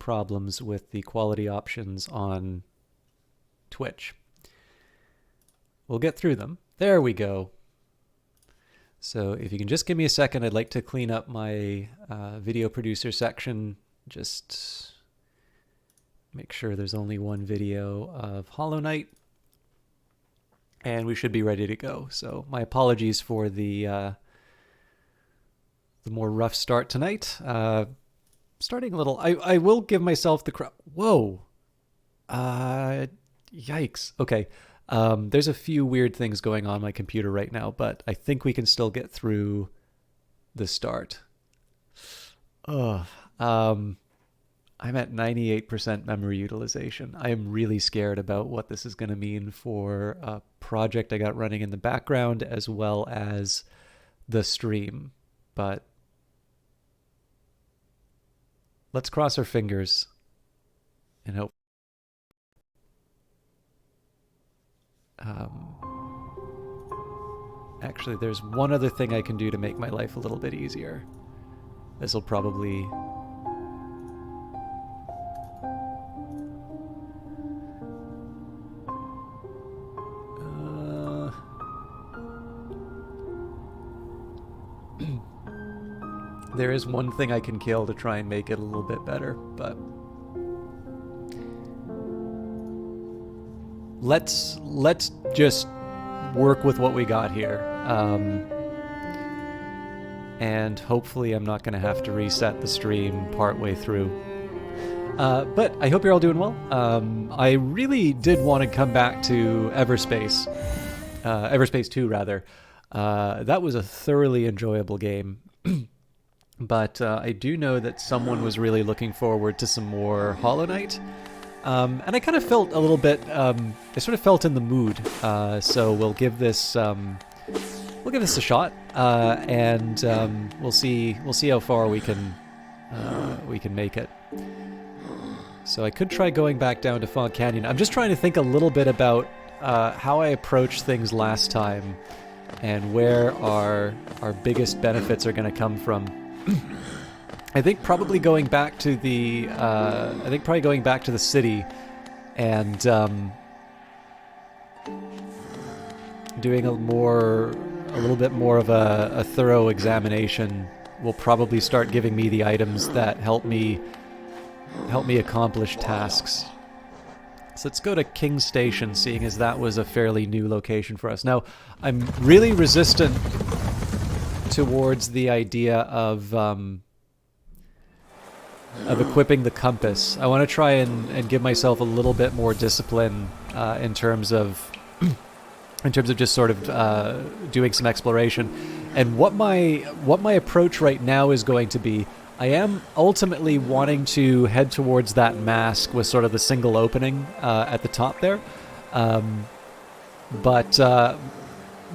problems with the quality options on Twitch. We'll get through them. There we go. So if you can just give me a second, I'd like to clean up my video producer section. Just make sure there's only one video of Hollow Knight. And we should be ready to go. So my apologies for the more rough start tonight. Starting a little... I will give myself the... Whoa! Yikes. Okay. There's a few weird things going on my computer right now, but I think we can still get through the start. I'm at 98% memory utilization. I am really scared about what this is going to mean for a project I got running in the background as well as the stream. But let's cross our fingers and hope. Actually, there's one other thing I can do to make my life a little bit easier. This will probably... There is one thing I can kill to try and make it a little bit better, but... Let's just work with what we got here. And hopefully I'm not going to have to reset the stream partway through. But I hope you're all doing well. I really did want to come back to Everspace. Everspace 2, rather. That was a thoroughly enjoyable game. But I do know that someone was really looking forward to some more Hollow Knight. And I kind of felt a little bit, I sort of felt in the mood. So we'll give this a shot, and we'll see how far we can make it. So I could try going back down to Font Canyon. I'm just trying to think a little bit about how I approached things last time, and where our biggest benefits are going to come from. I think probably going back to the city, and doing a little bit more of a thorough examination will probably start giving me the items that help me accomplish tasks. So let's go to King Station, seeing as that was a fairly new location for us. Now, I'm really resistant towards the idea of equipping the compass. I want to try and give myself a little bit more discipline in terms of just sort of doing some exploration. And what my approach right now is going to be, I am ultimately wanting to head towards that mask with sort of the single opening at the top there. But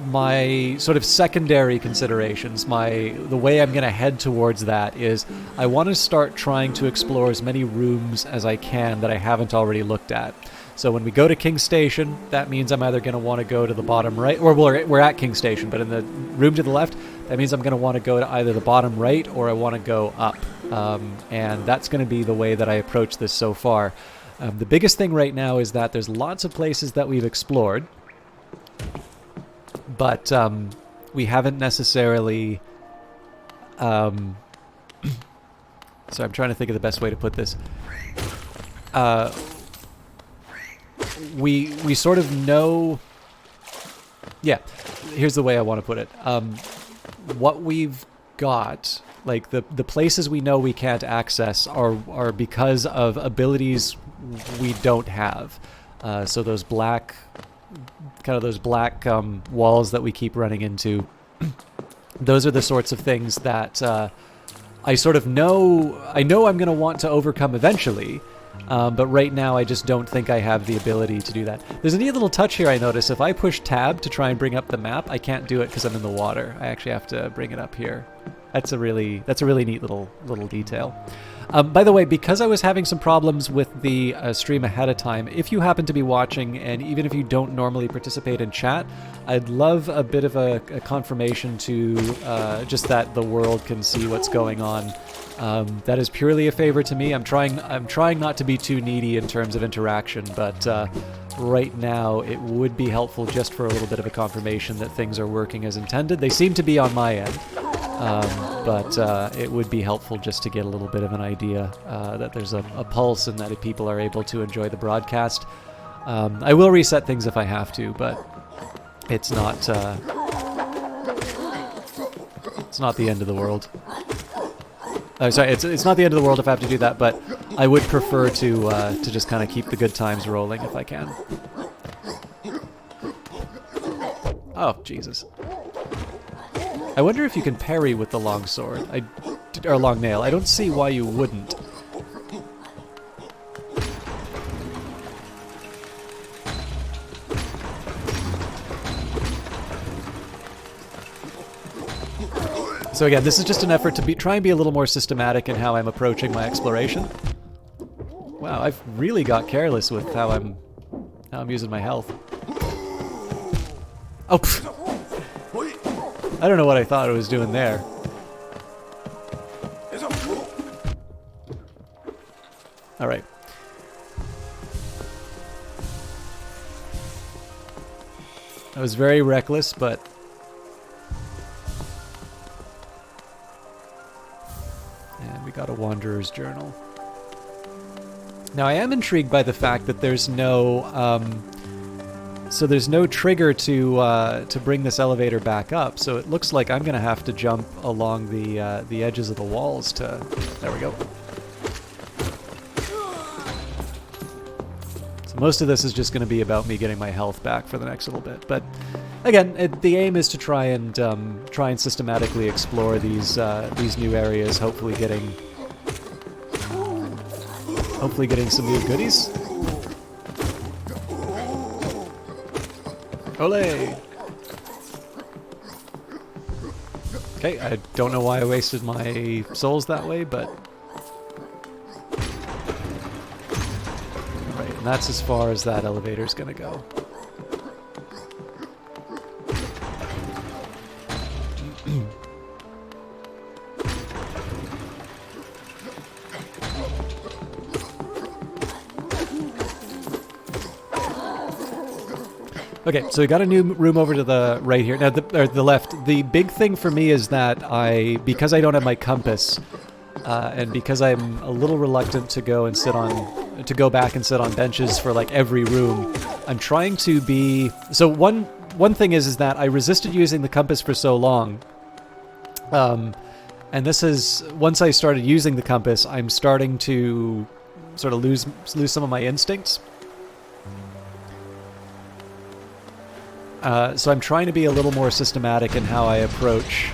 my sort of secondary considerations, the way I'm going to head towards that is I want to start trying to explore as many rooms as I can that I haven't already looked at. So when we go to King Station, that means I'm either going to want to go to the bottom right, or we're at King Station, but in the room to the left, that means I'm going to want to go to either the bottom right or I want to go up. And that's going to be the way that I approach this so far. The biggest thing right now is that there's lots of places that we've explored, but we haven't necessarily... so I'm trying to think of the best way to put this. We sort of know... Yeah, here's the way I want to put it. What we've got, like the places we know we can't access are because of abilities we don't have. So those black... walls that we keep running into, those are the sorts of things that I sort of know I'm going to want to overcome eventually, but right now I just don't think I have the ability to do that. There's a neat little touch here I notice. If I push tab to try and bring up the map, I can't do it because I'm in the water. I actually have to bring it up here. That's a really neat little detail. By the way, because I was having some problems with the stream ahead of time, if you happen to be watching, and even if you don't normally participate in chat, I'd love a bit of a confirmation to just that the world can see what's going on. That is purely a favor to me. I'm trying not to be too needy in terms of interaction, but right now it would be helpful just for a little bit of a confirmation that things are working as intended. They seem to be on my end, but it would be helpful just to get a little bit of an idea that there's a pulse and that people are able to enjoy the broadcast. I will reset things if I have to, but it's not the end of the world. Oh, sorry, it's not the end of the world if I have to do that, but I would prefer to just kind of keep the good times rolling if I can. Oh, Jesus. I wonder if you can parry with the long sword, or long nail. I don't see why you wouldn't. So again, this is just an effort to try and be a little more systematic in how I'm approaching my exploration. Wow, I've really got careless with how I'm using my health. Oh, pfft. I don't know what I thought I was doing there. All right. I was very reckless, but we got a Wanderer's Journal. Now I am intrigued by the fact that there's no there's no trigger to bring this elevator back up. So it looks like I'm gonna have to jump along the edges of the walls to. There we go. So most of this is just gonna be about me getting my health back for the next little bit, but. Again, the aim is to try and systematically explore these new areas. Hopefully getting some new goodies. Olé! Okay, I don't know why I wasted my souls that way, but right, and that's as far as that elevator's gonna go. Okay, so we got a new room over to the right here. Now, the left. The big thing for me is that because I don't have my compass, and because I'm a little reluctant to go back and sit on benches for like every room, I'm trying to be. So one thing is that I resisted using the compass for so long, and this is once I started using the compass, I'm starting to sort of lose some of my instincts. So I'm trying to be a little more systematic in how I approach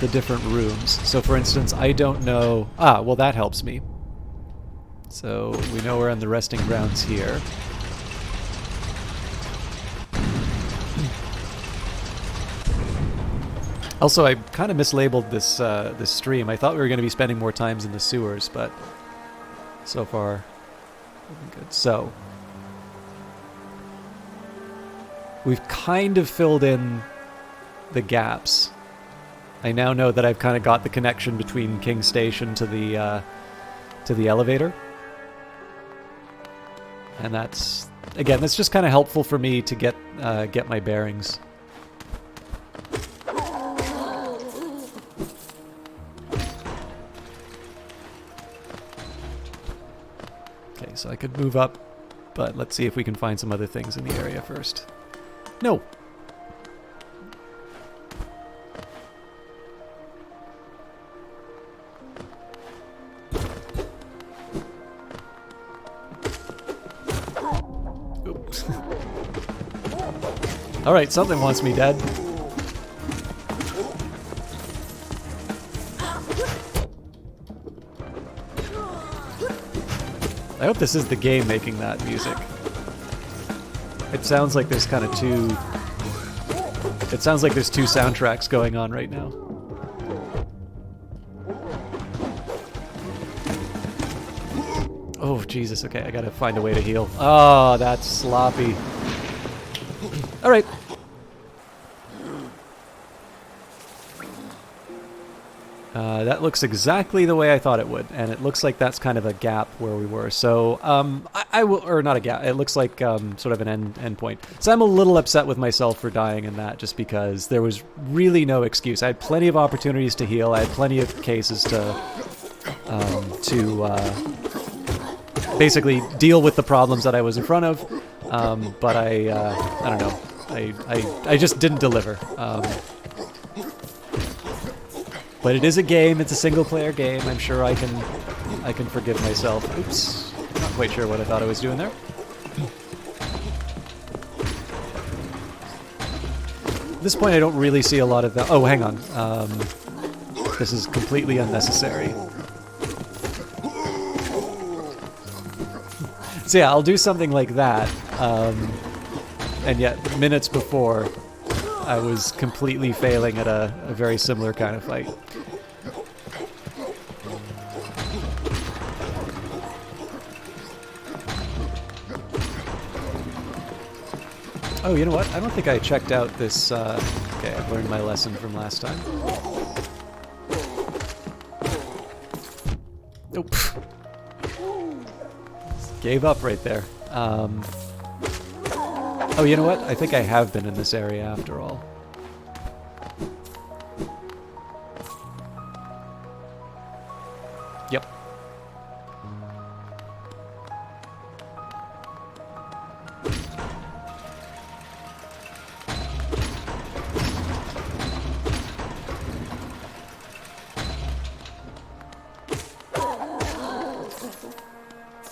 the different rooms. So for instance, I don't know... well that helps me. So we know we're on the resting grounds here. Also, I kind of mislabeled this stream. I thought we were going to be spending more times in the sewers, but so far, looking good. So... we've kind of filled in the gaps. I now know that I've kind of got the connection between King Station to the elevator. And that's just kind of helpful for me to get my bearings. Okay, so I could move up, but let's see if we can find some other things in the area first. No. Oops. All right, something wants me dead. I hope this is the game making that music. It sounds like there's kind of two... It sounds like there's two soundtracks going on right now. Oh, Jesus. Okay, I gotta find a way to heal. Oh, that's sloppy. Alright. That looks exactly the way I thought it would, and it looks like that's kind of a gap where we were. So I will, or not a gap. It looks like sort of an end point. So I'm a little upset with myself for dying in that, just because there was really no excuse. I had plenty of opportunities to heal. I had plenty of cases to basically deal with the problems that I was in front of. But I don't know. I just didn't deliver. But it is a game. It's a single-player game. I'm sure I can forgive myself. Oops, not quite sure what I thought I was doing there. At this point, I don't really see a lot of that. Oh, hang on. This is completely unnecessary. So yeah, I'll do something like that. And yet, minutes before, I was completely failing at a very similar kind of fight. Oh, you know what? I don't think I checked out this... okay, I've learned my lesson from last time. Nope. Gave up right there. Oh, you know what? I think I have been in this area after all. Yep.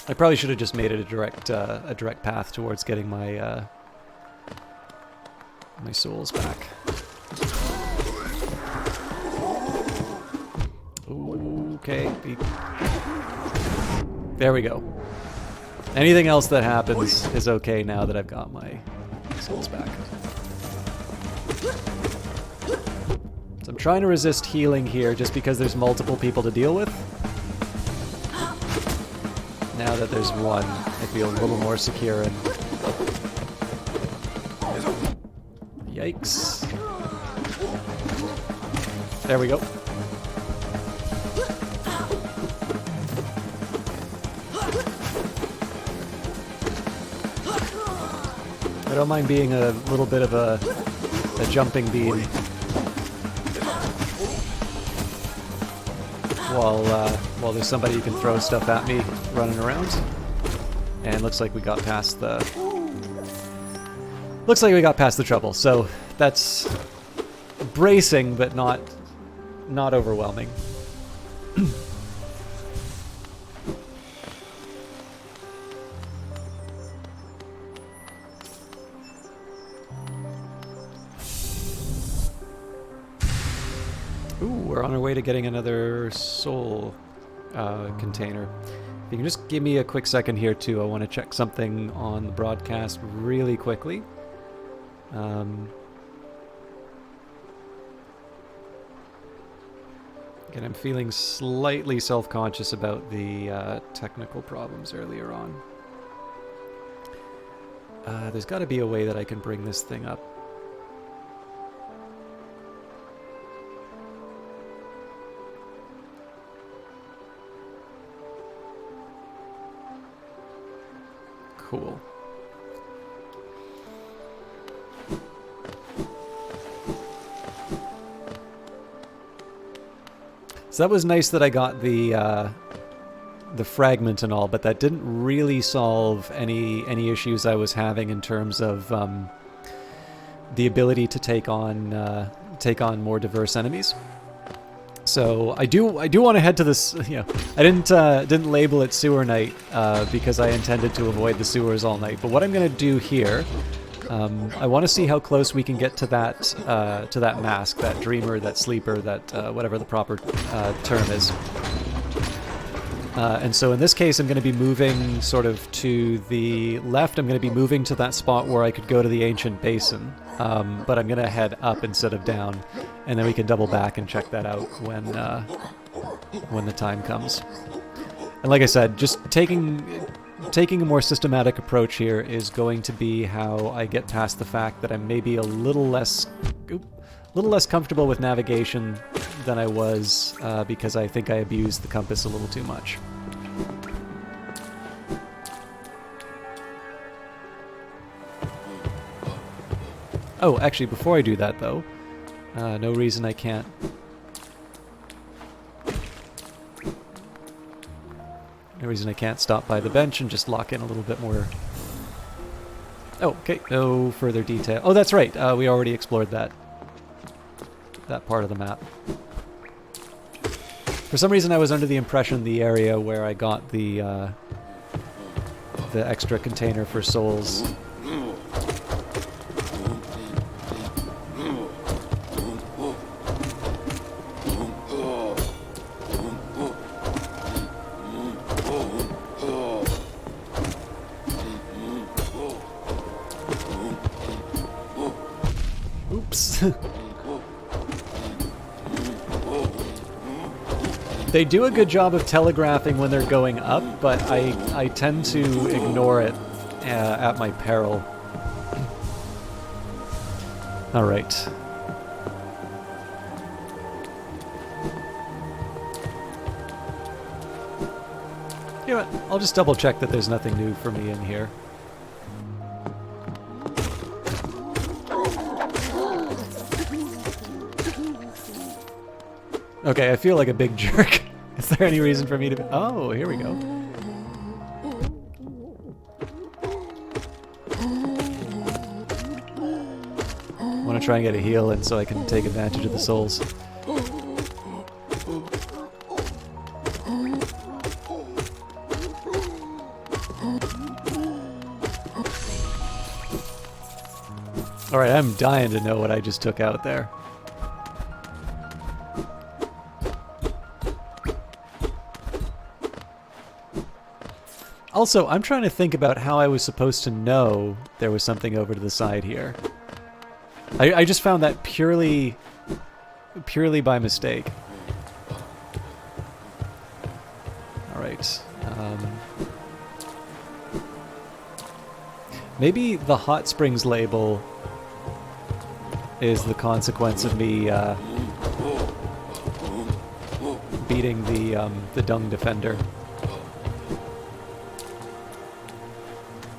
I probably should have just made it a direct path towards getting my my souls back. Okay. There we go. Anything else that happens is okay now that I've got my souls back. So I'm trying to resist healing here just because there's multiple people to deal with. Now that there's one, I feel a little more secure and... Yikes. There we go. I don't mind being a little bit of a jumping bean while there's somebody who can throw stuff at me running around. And looks like we got past the... Looks like we got past the trouble, so that's bracing, but not overwhelming. Ooh, we're on our way to getting another soul container. If you can just give me a quick second here too, I want to check something on the broadcast really quickly. Again, I'm feeling slightly self-conscious about the technical problems earlier on. There's got to be a way that I can bring this thing up. Cool. So that was nice that I got the fragment and all, but that didn't really solve any issues I was having in terms of the ability to take on more diverse enemies. So I do want to head to this. You know, I didn't label it Sewer Night because I intended to avoid the sewers all night. But what I'm going to do here, I want to see how close we can get to that mask, that dreamer, that sleeper, that whatever the proper term is. And so in this case, I'm going to be moving sort of to the left. I'm going to be moving to that spot where I could go to the ancient basin. But I'm going to head up instead of down, and then we can double back and check that out when the time comes. And like I said, just taking a more systematic approach here is going to be how I get past the fact that I'm maybe a little less little less comfortable with navigation than I was because I think I abused the compass a little too much. Oh, actually, before I do that, though, no reason I can't... No reason I can't stop by the bench and just lock in a little bit more... Oh, okay, no further detail. Oh, that's right, we already explored that part of the map. For some reason I was under the impression the area where I got the extra container for souls... Oops. They do a good job of telegraphing when they're going up, but I tend to ignore it at my peril. Alright. You know what? I'll just double check that there's nothing new for me in here. Okay, I feel like a big jerk. Is there any reason for me to... Oh, here we go. I want to try and get a heal in so I can take advantage of the souls. Alright, I'm dying to know what I just took out there. Also, I'm trying to think about how I was supposed to know there was something over to the side here. I just found that purely by mistake. Alright. Maybe the hot springs label is the consequence of me beating the dung defender.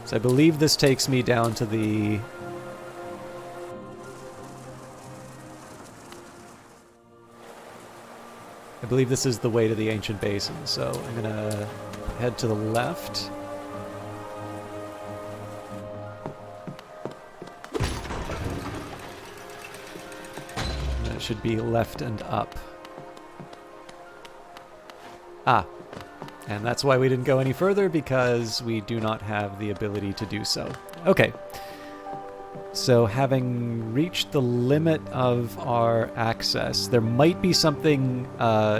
So I believe this takes me down to the... I believe this is the way to the ancient basin, so I'm gonna head to the left. And it should be left and up. Ah. And that's why we didn't go any further, because we do not have the ability to do so. Okay. So having reached the limit of our access, there might be something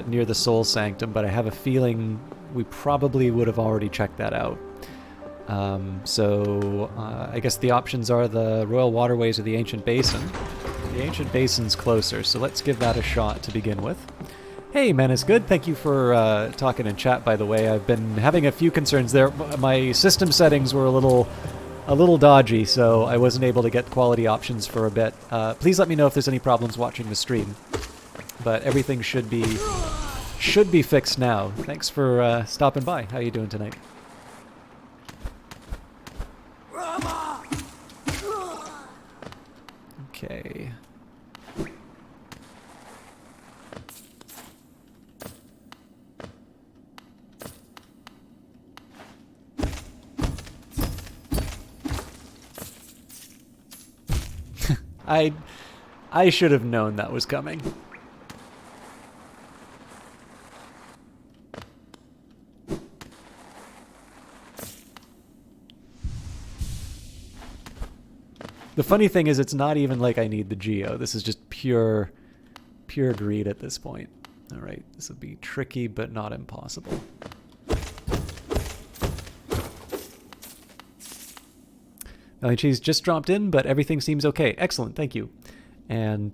near the Soul Sanctum, but I have a feeling we probably would have already checked that out. I guess the options are the Royal Waterways or the Ancient Basin. The Ancient Basin's closer, so let's give that a shot to begin with. Hey, man, it's good. Thank you for talking in chat, by the way. I've been having a few concerns there. My system settings were a little dodgy, so I wasn't able to get quality options for a bit. Please let me know if there's any problems watching the stream. But everything should be fixed now. Thanks for stopping by. How you doing tonight? Okay. I should have known that was coming. The funny thing is, it's not even like I need the geo. This is just pure greed at this point. All right, this will be tricky, but not impossible. Melly Cheese just dropped in, but everything seems okay. Excellent, thank you. And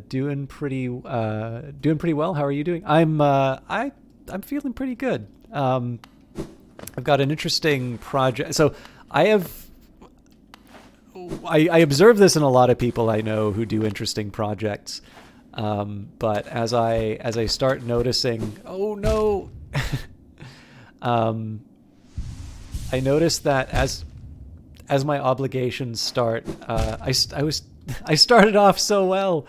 doing pretty well. How are you doing? I'm feeling pretty good. I've got an interesting project. So I have I observe this in a lot of people I know who do interesting projects. But as I start noticing, oh no, I noticed that as my obligations start, I started off so well.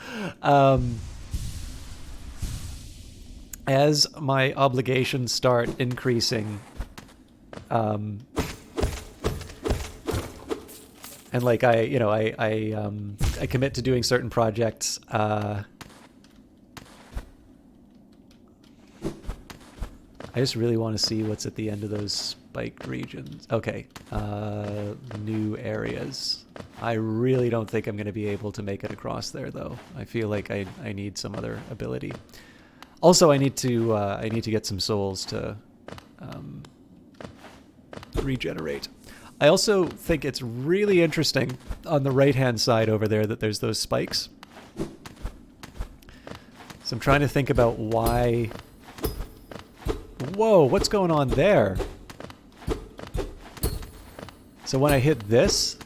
As my obligations start increasing, and like I commit to doing certain projects. I just really want to see what's at the end of those spiked regions. Okay, new areas. I really don't think I'm going to be able to make it across there, though. I feel like I need some other ability. Also, I need to get some souls to regenerate. I also think it's really interesting on the right-hand side over there that there's those spikes. So I'm trying to think about why... Whoa, what's going on there? So when I hit this,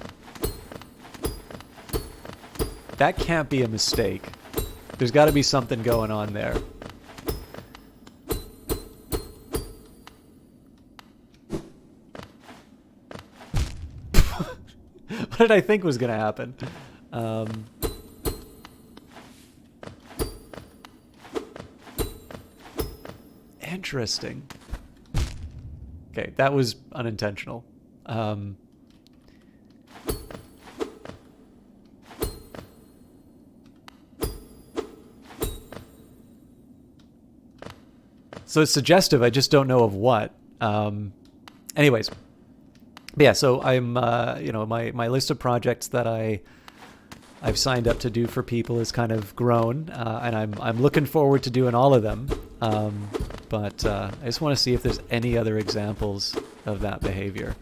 that can't be a mistake. There's got to be something going on there. What did I think was going to happen? Interesting. Okay, that was unintentional. So it's suggestive, I just don't know of what. Anyways. Yeah, so I'm, my list of projects that I've signed up to do for people has kind of grown, and I'm looking forward to doing all of them. But I just want to see if there's any other examples of that behavior.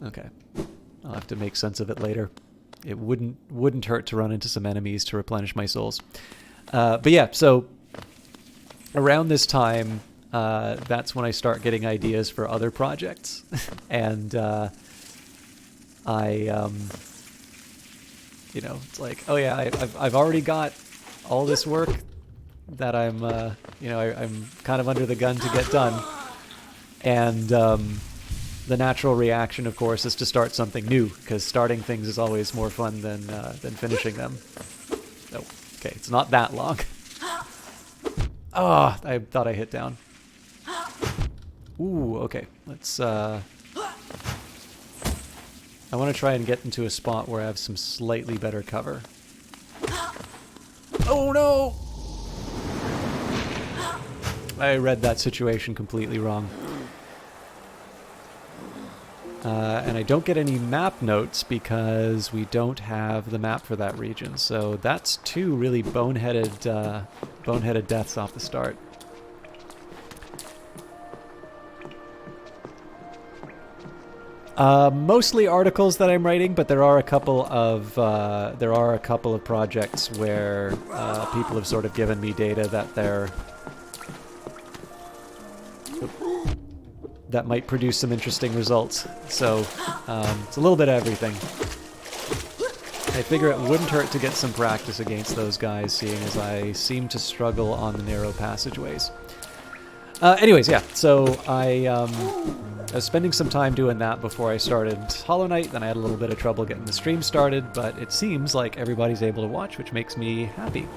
Okay, I'll have to make sense of it later. It wouldn't hurt to run into some enemies to replenish my souls. But yeah, so around this time, that's when I start getting ideas for other projects, and it's like, oh yeah, I've already got all this work that I'm kind of under the gun to get done, and the natural reaction, of course, is to start something new, because starting things is always more fun than finishing them. Oh, okay, it's not that long. Oh, I thought I hit down. Ooh, okay. Let's, I want to try and get into a spot where I have some slightly better cover. Oh no! I read that situation completely wrong. And I don't get any map notes because we don't have the map for that region. So that's two really boneheaded deaths off the start. Mostly articles that I'm writing, but there are a couple of projects where people have sort of given me data that might produce some interesting results. So it's a little bit of everything. I figure it wouldn't hurt to get some practice against those guys, seeing as I seem to struggle on the narrow passageways. Anyways, yeah, so I was spending some time doing that before I started Hollow Knight. Then I had a little bit of trouble getting the stream started, but it seems like everybody's able to watch, which makes me happy.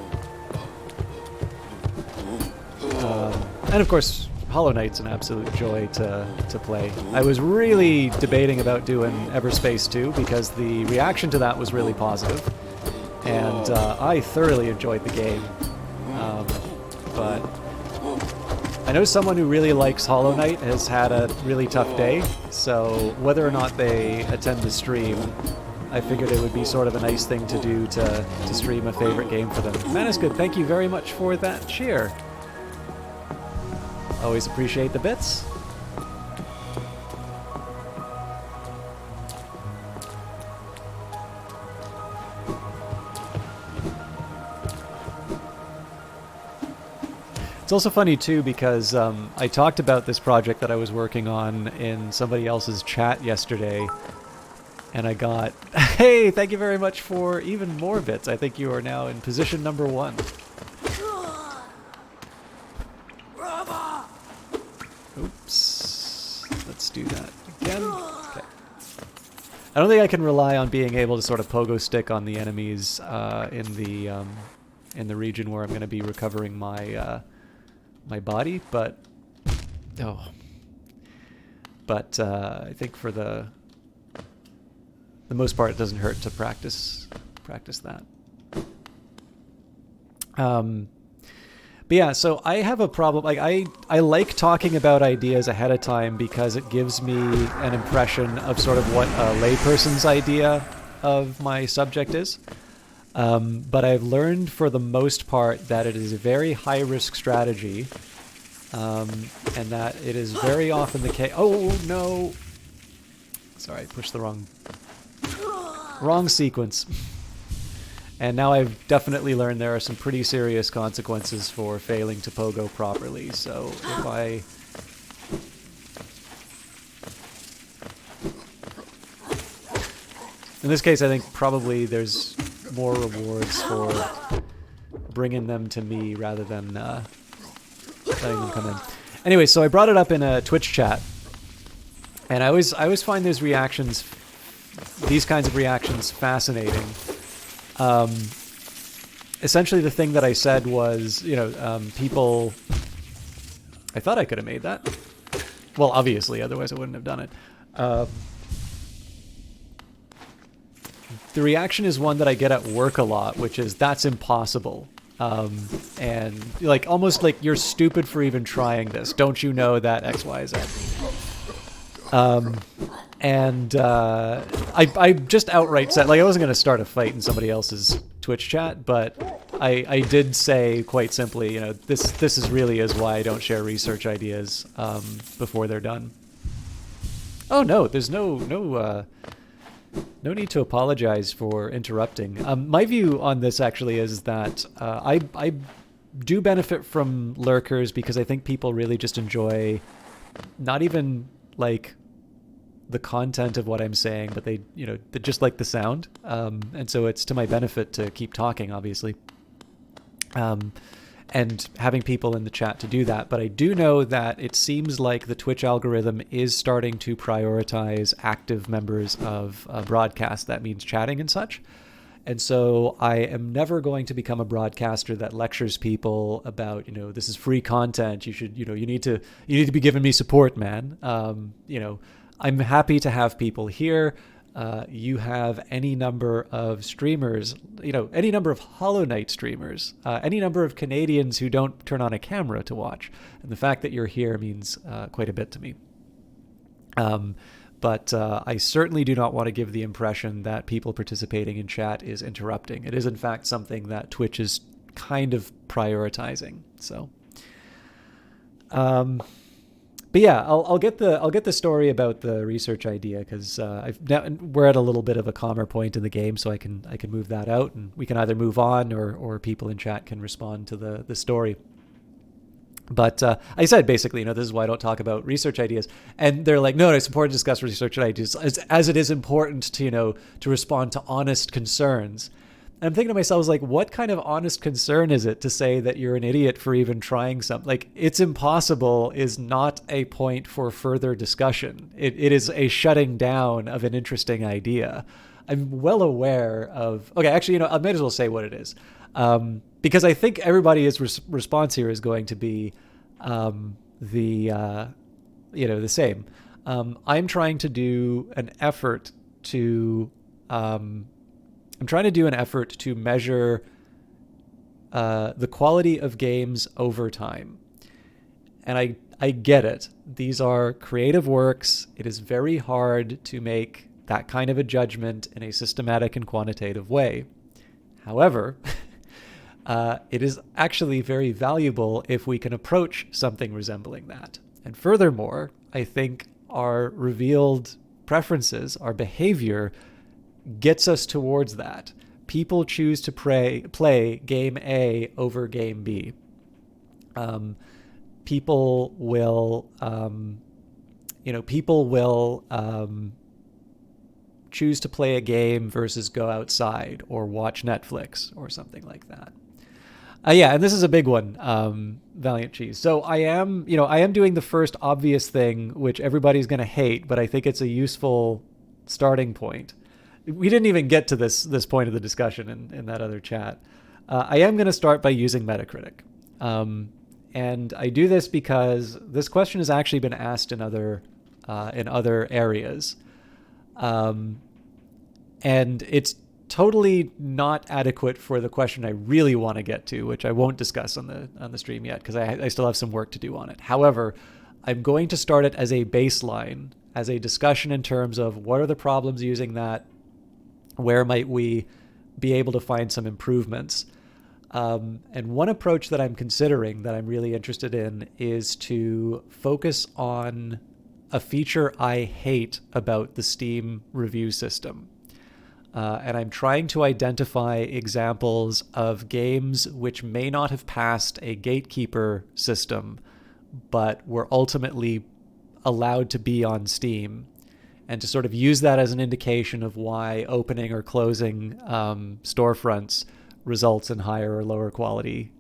And of course, Hollow Knight's an absolute joy to play. I was really debating about doing Everspace 2 because the reaction to that was really positive, and I thoroughly enjoyed the game. But I know someone who really likes Hollow Knight has had a really tough day, so whether or not they attend the stream, I figured it would be sort of a nice thing to do to stream a favorite game for them. Manisgood, thank you very much for that cheer. Always appreciate the bits. It's also funny too because I talked about this project that I was working on in somebody else's chat yesterday, and I got, hey, thank you very much for even more bits. I think you are now in position number 1. Oops. Let's do that again. Okay. I don't think I can rely on being able to sort of pogo stick on the enemies in the region where I'm going to be recovering my my body, but I think for the most part, it doesn't hurt to practice that. But yeah, so I have a problem. Like I like talking about ideas ahead of time because it gives me an impression of sort of what a layperson's idea of my subject is. But I've learned for the most part that it is a very high-risk strategy, and that it is very often the case. Oh no! Sorry, I pushed the wrong sequence. And now I've definitely learned there are some pretty serious consequences for failing to pogo properly. So if I... In this case, I think probably there's more rewards for bringing them to me rather than letting them come in. Anyway, so I brought it up in a Twitch chat. And I always find these kinds of reactions fascinating. Essentially the thing that I said was, people... I thought I could have made that. Well, obviously, otherwise I wouldn't have done it. The reaction is one that I get at work a lot, which is, that's impossible. And like, almost like, you're stupid for even trying this. Don't you know that X, Y, Z? I just outright said, like, I wasn't going to start a fight in somebody else's Twitch chat, but I did say quite simply, this is really is why I don't share research ideas before they're done. Oh no, there's no need to apologize for interrupting. My view on this actually is that I do benefit from lurkers because I think people really just enjoy not even like the content of what I'm saying, but they just like the sound. And so it's to my benefit to keep talking, obviously. And having people in the chat to do that. But I do know that it seems like the Twitch algorithm is starting to prioritize active members of a broadcast. That means chatting and such. And so I am never going to become a broadcaster that lectures people about, this is free content. You should, you need to be giving me support, man. I'm happy to have people here. You have any number of streamers, any number of Hollow Knight streamers, any number of Canadians who don't turn on a camera to watch. And the fact that you're here means quite a bit to me. But I certainly do not want to give the impression that people participating in chat is interrupting. It is, in fact, something that Twitch is kind of prioritizing. So... But yeah, I'll get the story about the research idea because we're at a little bit of a calmer point in the game, so I can move that out, and we can either move on or people in chat can respond to the story. But I said basically, this is why I don't talk about research ideas, and they're like, no, it's important to discuss research ideas as it is important to to respond to honest concerns. And I'm thinking to myself, I was like, what kind of honest concern is it to say that you're an idiot for even trying something? Like, it's impossible is not a point for further discussion. It is a shutting down of an interesting idea. I'm well aware of... Okay, actually, I might as well say what it is. Because I think everybody's response here is going to be the same. I'm trying to do an effort to... I'm trying to do an effort to measure the quality of games over time. And I get it. These are creative works. It is very hard to make that kind of a judgment in a systematic and quantitative way. However, it is actually very valuable if we can approach something resembling that. And furthermore, I think our revealed preferences, our behavior, gets us towards that. People choose to play game A over game B. People will, choose to play a game versus go outside or watch Netflix or something like that. Yeah, and this is a big one, Valiant Cheese. So I am doing the first obvious thing, which everybody's going to hate, but I think it's a useful starting point. We didn't even get to this point of the discussion in that other chat. I am going to start by using Metacritic. And I do this because this question has actually been asked in other areas. And it's totally not adequate for the question I really want to get to, which I won't discuss on the stream yet because I still have some work to do on it. However, I'm going to start it as a baseline, as a discussion in terms of what are the problems using that, where might we be able to find some improvements. And one approach that I'm considering that I'm really interested in is to focus on a feature I hate about the Steam review system. And I'm trying to identify examples of games which may not have passed a gatekeeper system, but were ultimately allowed to be on Steam, and to sort of use that as an indication of why opening or closing storefronts results in higher or lower quality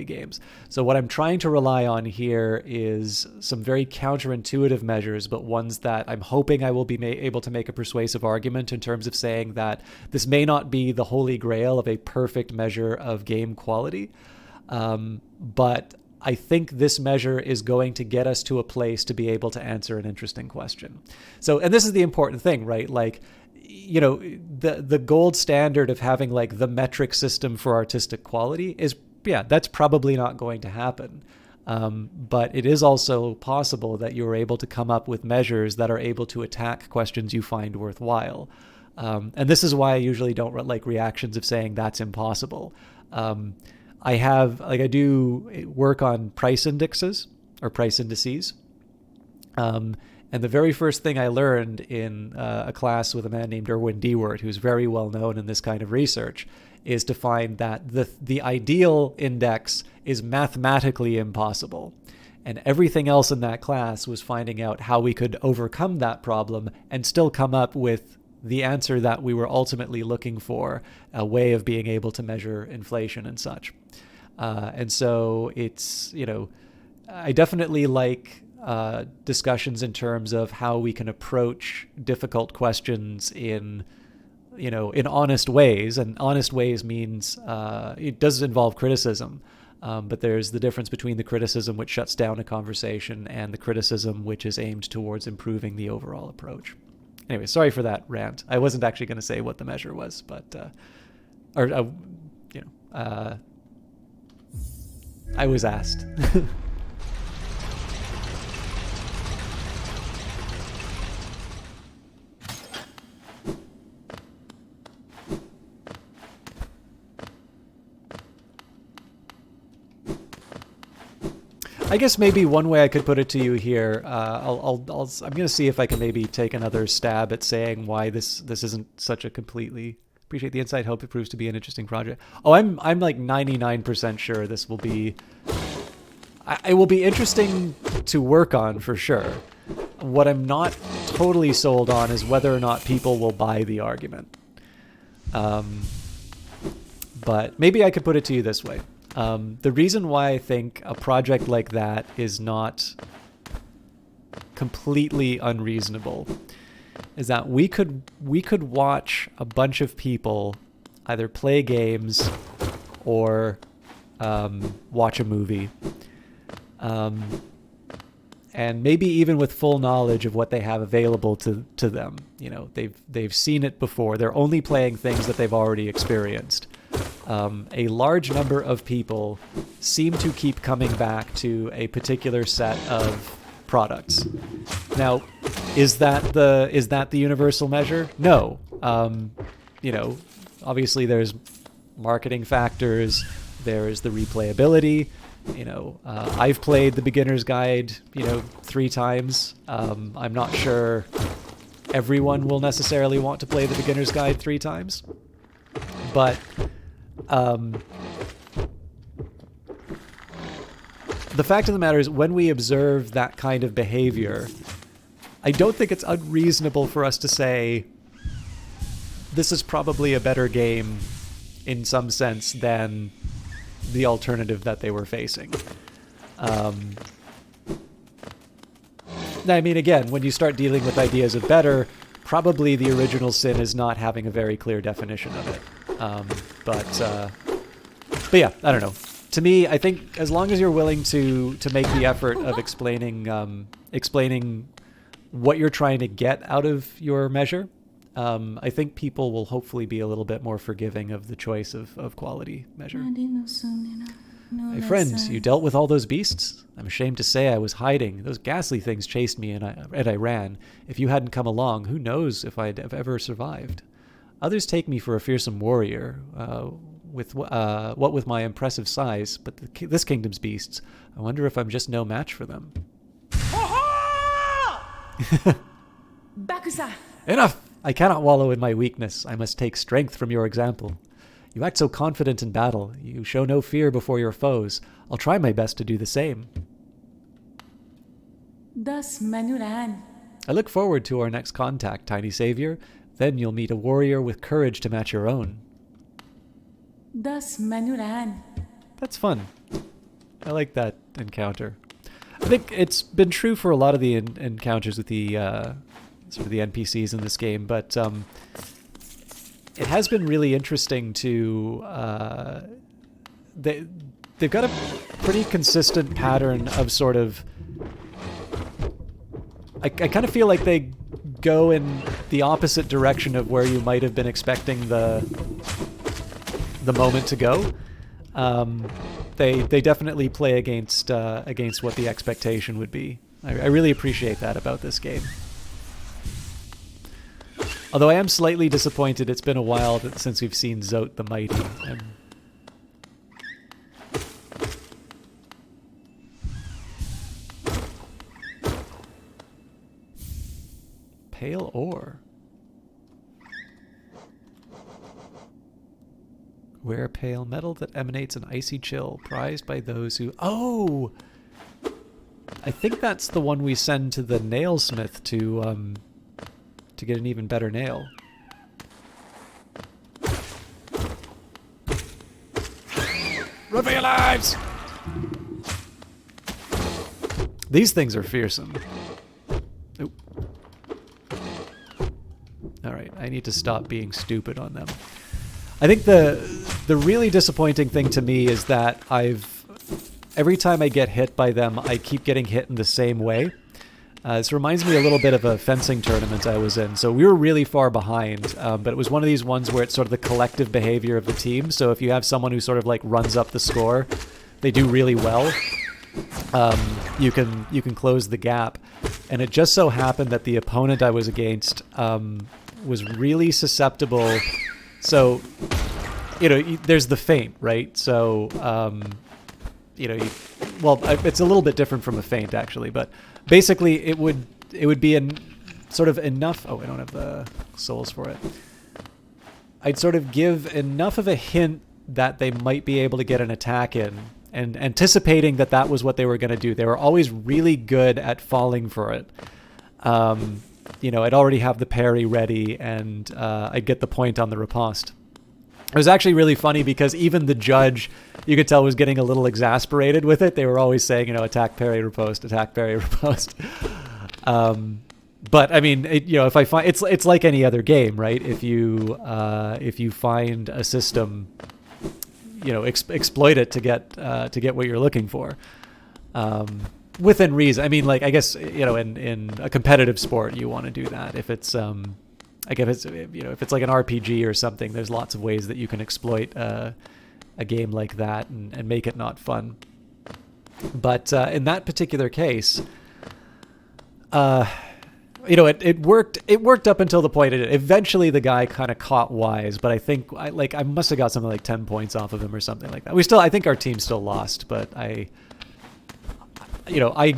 games. So what I'm trying to rely on here is some very counterintuitive measures, but ones that I'm hoping I will be able to make a persuasive argument in terms of saying that this may not be the holy grail of a perfect measure of game quality, but I think this measure is going to get us to a place to be able to answer an interesting question. So, and this is the important thing, right? Like, the gold standard of having like the metric system for artistic quality is, that's probably not going to happen. But it is also possible that you're able to come up with measures that are able to attack questions you find worthwhile. And this is why I usually don't like reactions of saying that's impossible. I do work on price indexes or price indices. And the very first thing I learned in a class with a man named Erwin Dewart, who's very well known in this kind of research, is to find that the ideal index is mathematically impossible. And everything else in that class was finding out how we could overcome that problem and still come up with the answer that we were ultimately looking for, a way of being able to measure inflation and such. And so it's, I definitely like discussions in terms of how we can approach difficult questions in honest ways. And honest ways means it does involve criticism, but there's the difference between the criticism which shuts down a conversation and the criticism which is aimed towards improving the overall approach. Anyway, sorry for that rant. I wasn't actually going to say what the measure was, but I was asked. I guess maybe one way I could put it to you here, I'm going to see if I can maybe take another stab at saying why this isn't such a completely. Appreciate the insight. Hope it proves to be an interesting project. Oh, I'm like 99% sure this will be. It will be interesting to work on for sure. What I'm not totally sold on is whether or not people will buy the argument. But maybe I could put it to you this way. The reason why I think a project like that is not completely unreasonable is that we could watch a bunch of people either play games or watch a movie, and maybe even with full knowledge of what they have available to them. They've seen it before. They're only playing things that they've already experienced. A large number of people seem to keep coming back to a particular set of products. Now, is that the universal measure? No. Obviously there's marketing factors. There's the replayability. I've played the Beginner's Guide, 3 times. I'm not sure everyone will necessarily want to play the Beginner's Guide 3 times, but the fact of the matter is, when we observe that kind of behavior, I don't think it's unreasonable for us to say this is probably a better game in some sense than the alternative that they were facing. I mean, again, when you start dealing with ideas of better, probably the original sin is not having a very clear definition of it. But yeah, I don't know. To me, I think as long as you're willing to make the effort of explaining what you're trying to get out of your measure, I think people will hopefully be a little bit more forgiving of the choice of quality measure. My friends, you dealt with all those beasts? I'm ashamed to say I was hiding. Those ghastly things chased me and I ran. If you hadn't come along, who knows if I'd have ever survived. Others take me for a fearsome warrior, what with my impressive size, but this kingdom's beasts, I wonder if I'm just no match for them. Bakusa! Enough! I cannot wallow in my weakness. I must take strength from your example. You act so confident in battle. You show no fear before your foes. I'll try my best to do the same. Thus Manuran. I look forward to our next contact, tiny savior. Then you'll meet a warrior with courage to match your own. Thus Manuran. That's fun. I like that encounter. I think it's been true for a lot of the encounters with the sort of the NPCs in this game, but it has been really interesting to they've got a pretty consistent pattern of sort of I kind of feel like they go in the opposite direction of where you might have been expecting the moment to go. They definitely play against what the expectation would be. I really appreciate that about this game. Although I am slightly disappointed it's been a while since we've seen Zote the Mighty. Pale ore. Rare pale metal that emanates an icy chill, prized by those who... Oh! I think that's the one we send to the nailsmith to get an even better nail. Run for your lives! These things are fearsome. Oop. Alright, I need to stop being stupid on them. I think the really disappointing thing to me is that every time I get hit by them, I keep getting hit in the same way. This reminds me a little bit of a fencing tournament I was in. So we were really far behind, but it was one of these ones where it's sort of the collective behavior of the team. So if you have someone who sort of like runs up the score, they do really well. You can close the gap. And it just so happened that the opponent I was against was really susceptible. So, there's the feint, right? So, it's a little bit different from a feint actually, but basically it would be sort of enough. Oh, I don't have the souls for it. I'd sort of give enough of a hint that they might be able to get an attack in, and anticipating that was what they were going to do. They were always really good at falling for it. I'd already have the parry ready, and I'd get the point on the riposte. It was actually really funny because even the judge, you could tell, was getting a little exasperated with it. They were always saying, attack, parry, riposte, attack, parry, riposte. But I mean, if I find it's like any other game, right? If you find a system, exploit it to get what you're looking for. Within reason. I mean, like, I guess, in a competitive sport, you want to do that. If it's, if it's like an RPG or something, there's lots of ways that you can exploit a game like that and make it not fun. But in that particular case, it worked up until the point eventually the guy kind of caught wise, but I think I must have got something like 10 points off of him or something like that. I think our team still lost, but I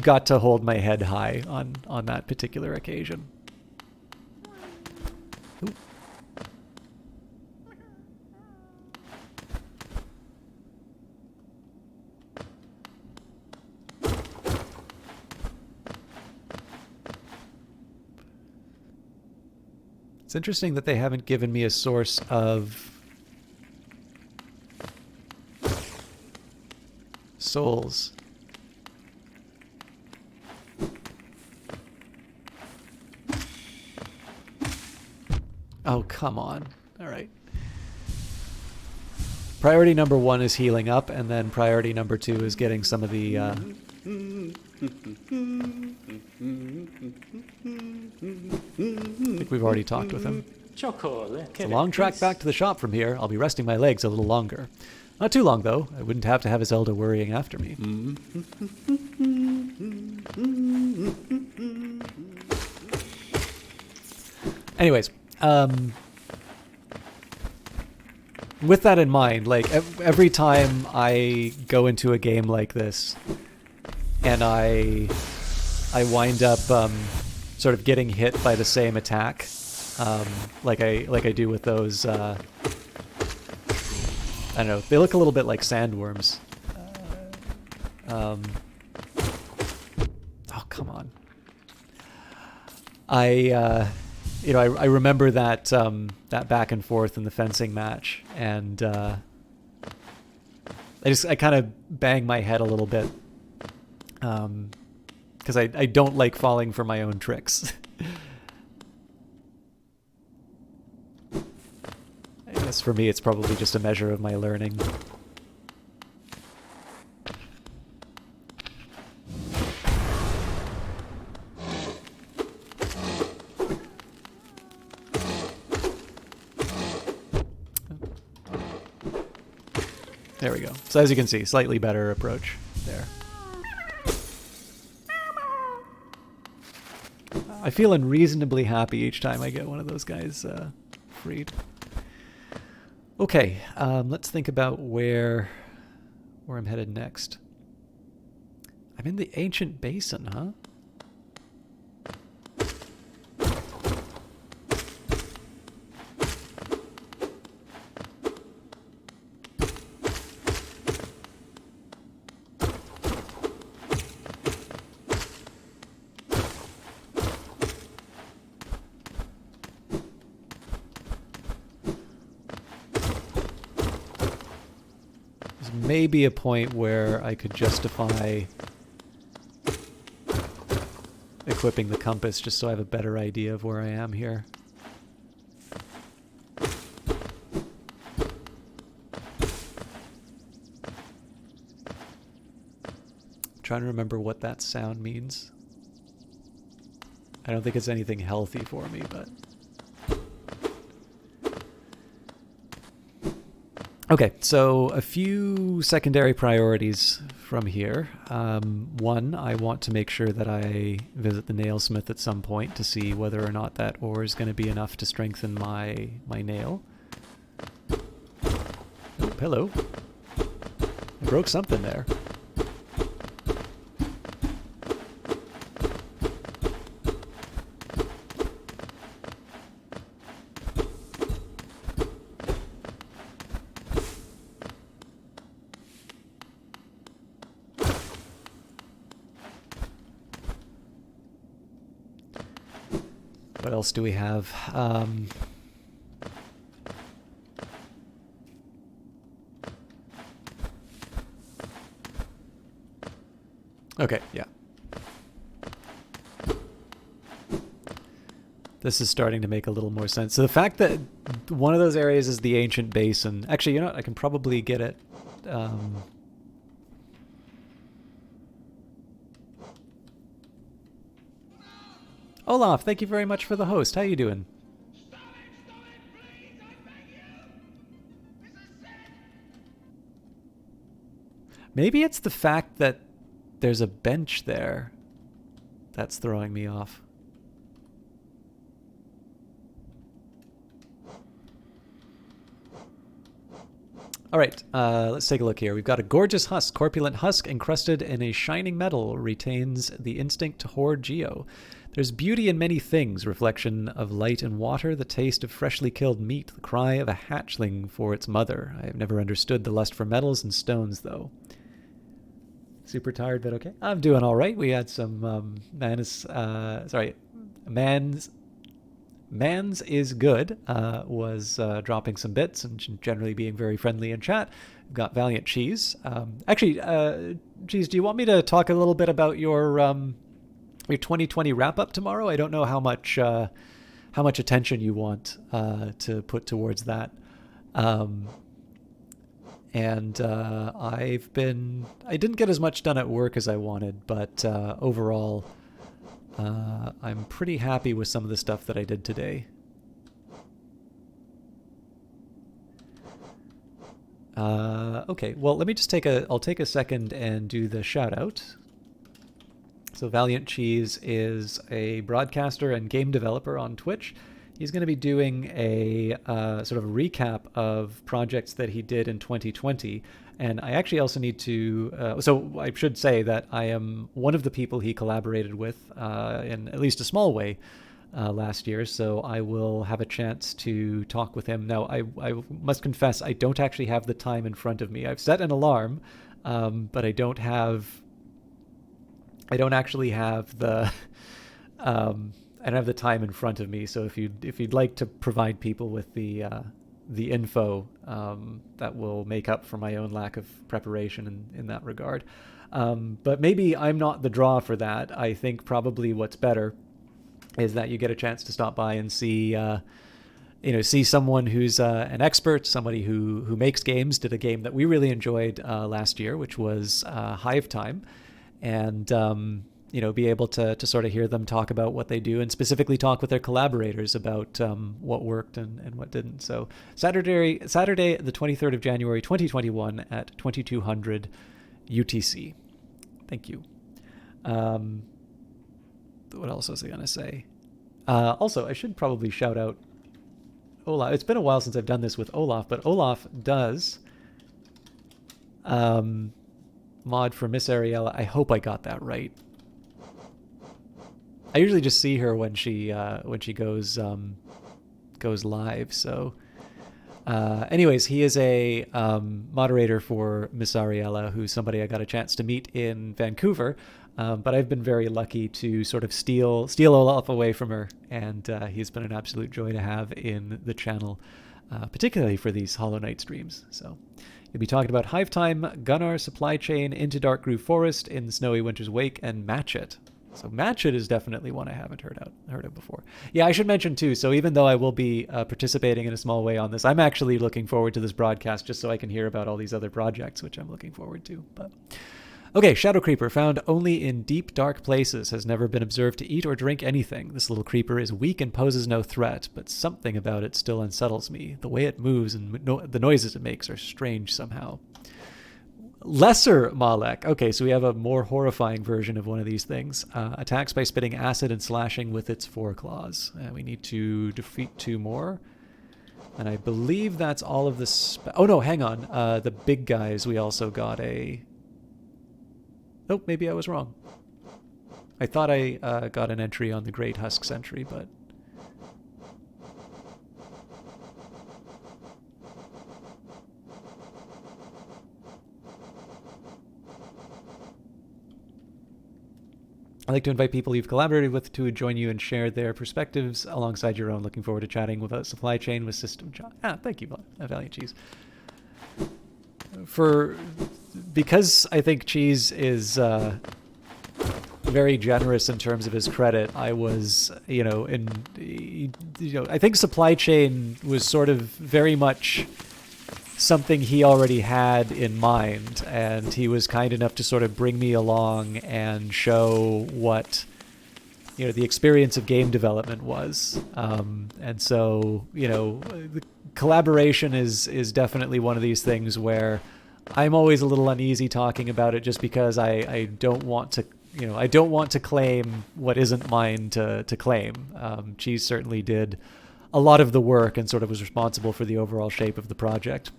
got to hold my head high on that particular occasion. Ooh. It's interesting that they haven't given me a source of souls. Oh, come on. All right. Priority number 1 is healing up, and then priority number 2 is getting some of the... I think we've already talked with him. It's a long track back to the shop from here. I'll be resting my legs a little longer. Not too long, though. I wouldn't have to have Zelda worrying after me. Anyways, with that in mind, like every time I go into a game like this, and I wind up sort of getting hit by the same attack, like I do with those. I don't know. They look a little bit like sandworms. Oh, come on. I remember that that back and forth in the fencing match, and I kind of bang my head a little bit because I don't like falling for my own tricks. I guess for me it's probably just a measure of my learning. There we go. So as you can see, slightly better approach there. I feel unreasonably happy each time I get one of those guys freed. Okay, let's think about where I'm headed next. I'm in the Ancient Basin, huh? Maybe a point where I could justify equipping the compass just so I have a better idea of where I am here. I'm trying to remember what that sound means. I don't think it's anything healthy for me, but... Okay, so a few secondary priorities from here. One, I want to make sure that I visit the nailsmith at some point to see whether or not that ore is going to be enough to strengthen my nail. Oh, hello. I broke something there. What else do we have? Okay, yeah. This is starting to make a little more sense. So the fact that one of those areas is the Ancient Basin... Actually, you know what? I can probably get it... Olaf, thank you very much for the host. How you doing? Maybe it's the fact that there's a bench there that's throwing me off. All right, let's take a look here. We've got a gorgeous husk. Corpulent husk encrusted in a shining metal retains the instinct to hoard geo. There's beauty in many things, reflection of light and water, the taste of freshly killed meat, the cry of a hatchling for its mother. I have never understood the lust for metals and stones, though. Super tired, but okay. I'm doing all right. We had some man's Mans is good, was dropping some bits and generally being very friendly in chat. We've got Valiant Cheese. Cheese, do you want me to talk a little bit about your 2020 wrap up tomorrow? I don't know how much attention you want to put towards that. I didn't get as much done at work as I wanted, but overall, I'm pretty happy with some of the stuff that I did today. Okay, well, let me just I'll take a second and do the shout out. So Valiant Cheese is a broadcaster and game developer on Twitch. He's going to be doing a sort of a recap of projects that he did in 2020. And I actually also need to, so I should say that I am one of the people he collaborated with in at least a small way last year. So I will have a chance to talk with him. Now, I must confess, I don't actually have the time in front of me. I've set an alarm, but I don't actually have the, I don't have the time in front of me. So if you'd like to provide people with the info, that will make up for my own lack of preparation in that regard. But maybe I'm not the draw for that. I think probably what's better is that you get a chance to stop by and see someone who's an expert, somebody who makes games, did a game that we really enjoyed last year, which was Hive Time, and be able to sort of hear them talk about what they do and specifically talk with their collaborators about what worked and what didn't. So Saturday, the 23rd of January, 2021 at 2200 UTC. Thank you. What else was I going to say? Also, I should probably shout out Olaf. It's been a while since I've done this with Olaf, but Olaf does mod for Miss Ariella. I hope I got that right. I usually just see her when she goes live. So, anyways, he is a moderator for Miss Ariella, who's somebody I got a chance to meet in Vancouver. But I've been very lucky to sort of steal Olaf away from her, and he's been an absolute joy to have in the channel, particularly for these Hollow Knight streams. So you'll be talking about Hive Time, Gunnar, Supply Chain, Into Darkgroove Forest, In the Snowy Winter's Wake, and Match It. So Match It is definitely one I haven't heard of before. Yeah, I should mention too, so even though I will be participating in a small way on this, I'm actually looking forward to this broadcast just so I can hear about all these other projects, which I'm looking forward to. But okay, Shadow Creeper, found only in deep, dark places, has never been observed to eat or drink anything. This little creeper is weak and poses no threat, but something about it still unsettles me. The way it moves and the noises it makes are strange somehow. Lesser Malek. Okay, so we have a more horrifying version of one of these things. Attacks by spitting acid and slashing with its foreclaws. We need to defeat 2 more. And I believe that's all of the... oh no, hang on. The big guys, we also got a... oh, maybe I was wrong. I thought I got an entry on the Great Husk Sentry, but... I'd like to invite people you've collaborated with to join you and share their perspectives alongside your own. Looking forward to chatting with Supply Chain with System... thank you, Valiant Cheese. Because I think Cheese is very generous in terms of his credit, I was, I think Supply Chain was sort of very much something he already had in mind, and he was kind enough to sort of bring me along and show what the experience of game development was. And so the collaboration is definitely one of these things where I'm always a little uneasy talking about it, just because I don't want to claim what isn't mine to claim. Cheese certainly did a lot of the work and sort of was responsible for the overall shape of the project.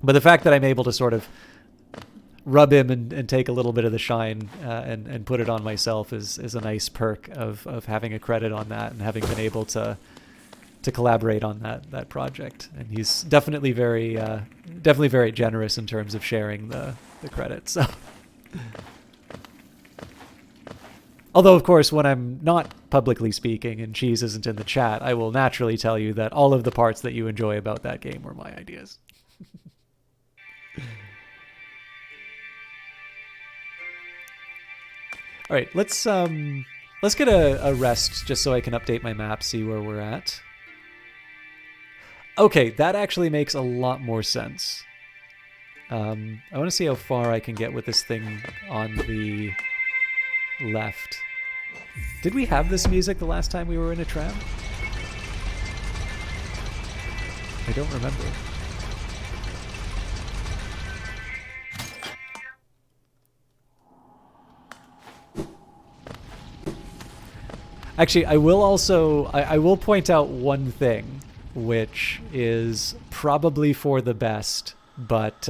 But the fact that I'm able to sort of rub him and take a little bit of the shine and put it on myself is a nice perk of having a credit on that and having been able to collaborate on that project. And he's definitely very generous in terms of sharing the credit. So Although, of course, when I'm not publicly speaking and Cheese isn't in the chat, I will naturally tell you that all of the parts that you enjoy about that game were my ideas. All right, let's get a rest just so I can update my map, see where we're at. Okay, that actually makes a lot more sense. I want to see how far I can get with this thing on the left. Did we have this music the last time we were in a tram? I don't remember. Actually, I will also I will point out one thing, which is probably for the best, but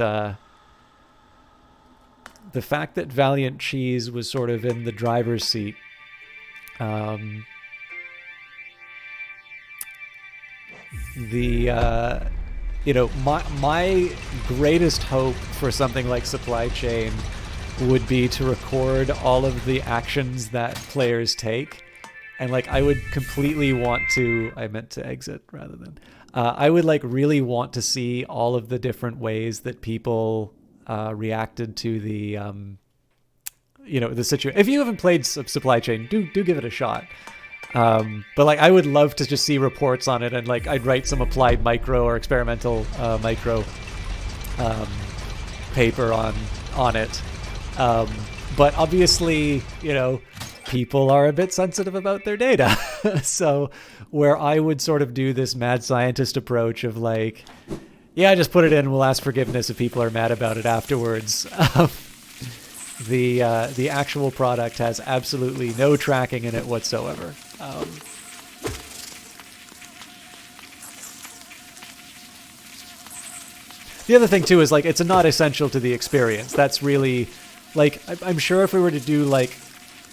the fact that Valiant Cheese was sort of in the driver's seat, you know, my greatest hope for something like Supply Chain would be to record all of the actions that players take. And like, I would completely want to, I meant to exit rather than, I would like really want to see all of the different ways that people reacted to the, you know, the situation. If you haven't played Supply Chain, do give it a shot. But like, I would love to just see reports on it, and like, I'd write some applied micro or experimental micro paper on it. But obviously, you know, people are a bit sensitive about their data. So where I would sort of do this mad scientist approach of like, yeah, just put it in, we'll ask forgiveness if people are mad about it afterwards. The actual product has absolutely no tracking in it whatsoever. The other thing too is like, it's not essential to the experience. That's really like, I'm sure if we were to do like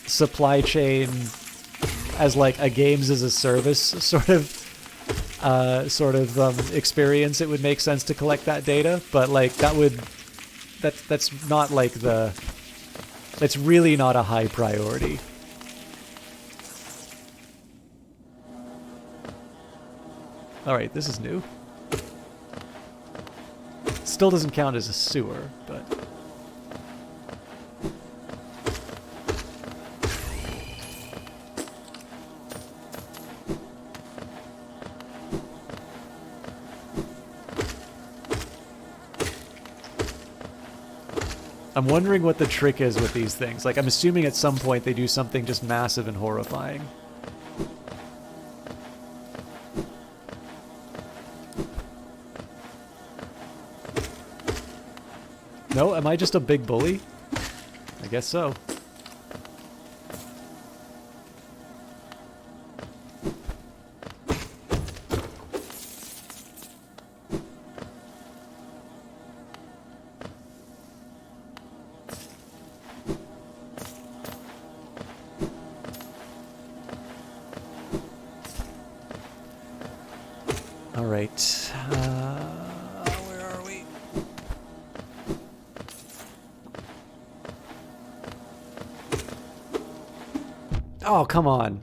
Supply Chain as like a games as a service sort of experience, it would make sense to collect that data. But like, that's not like that's really not a high priority. All right, this is new. Still doesn't count as a sewer, but I'm wondering what the trick is with these things. Like, I'm assuming at some point they do something just massive and horrifying. No? Am I just a big bully? I guess so. All right. Where are we? Oh, come on.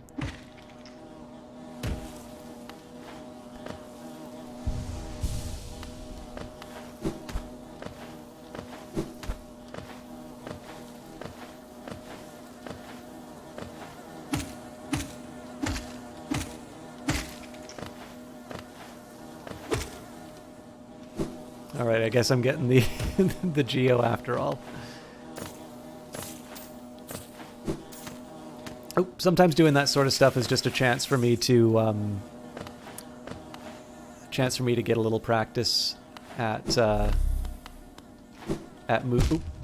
All right, I guess I'm getting the the geo after all. Oh, sometimes doing that sort of stuff is just a chance for me to get a little practice at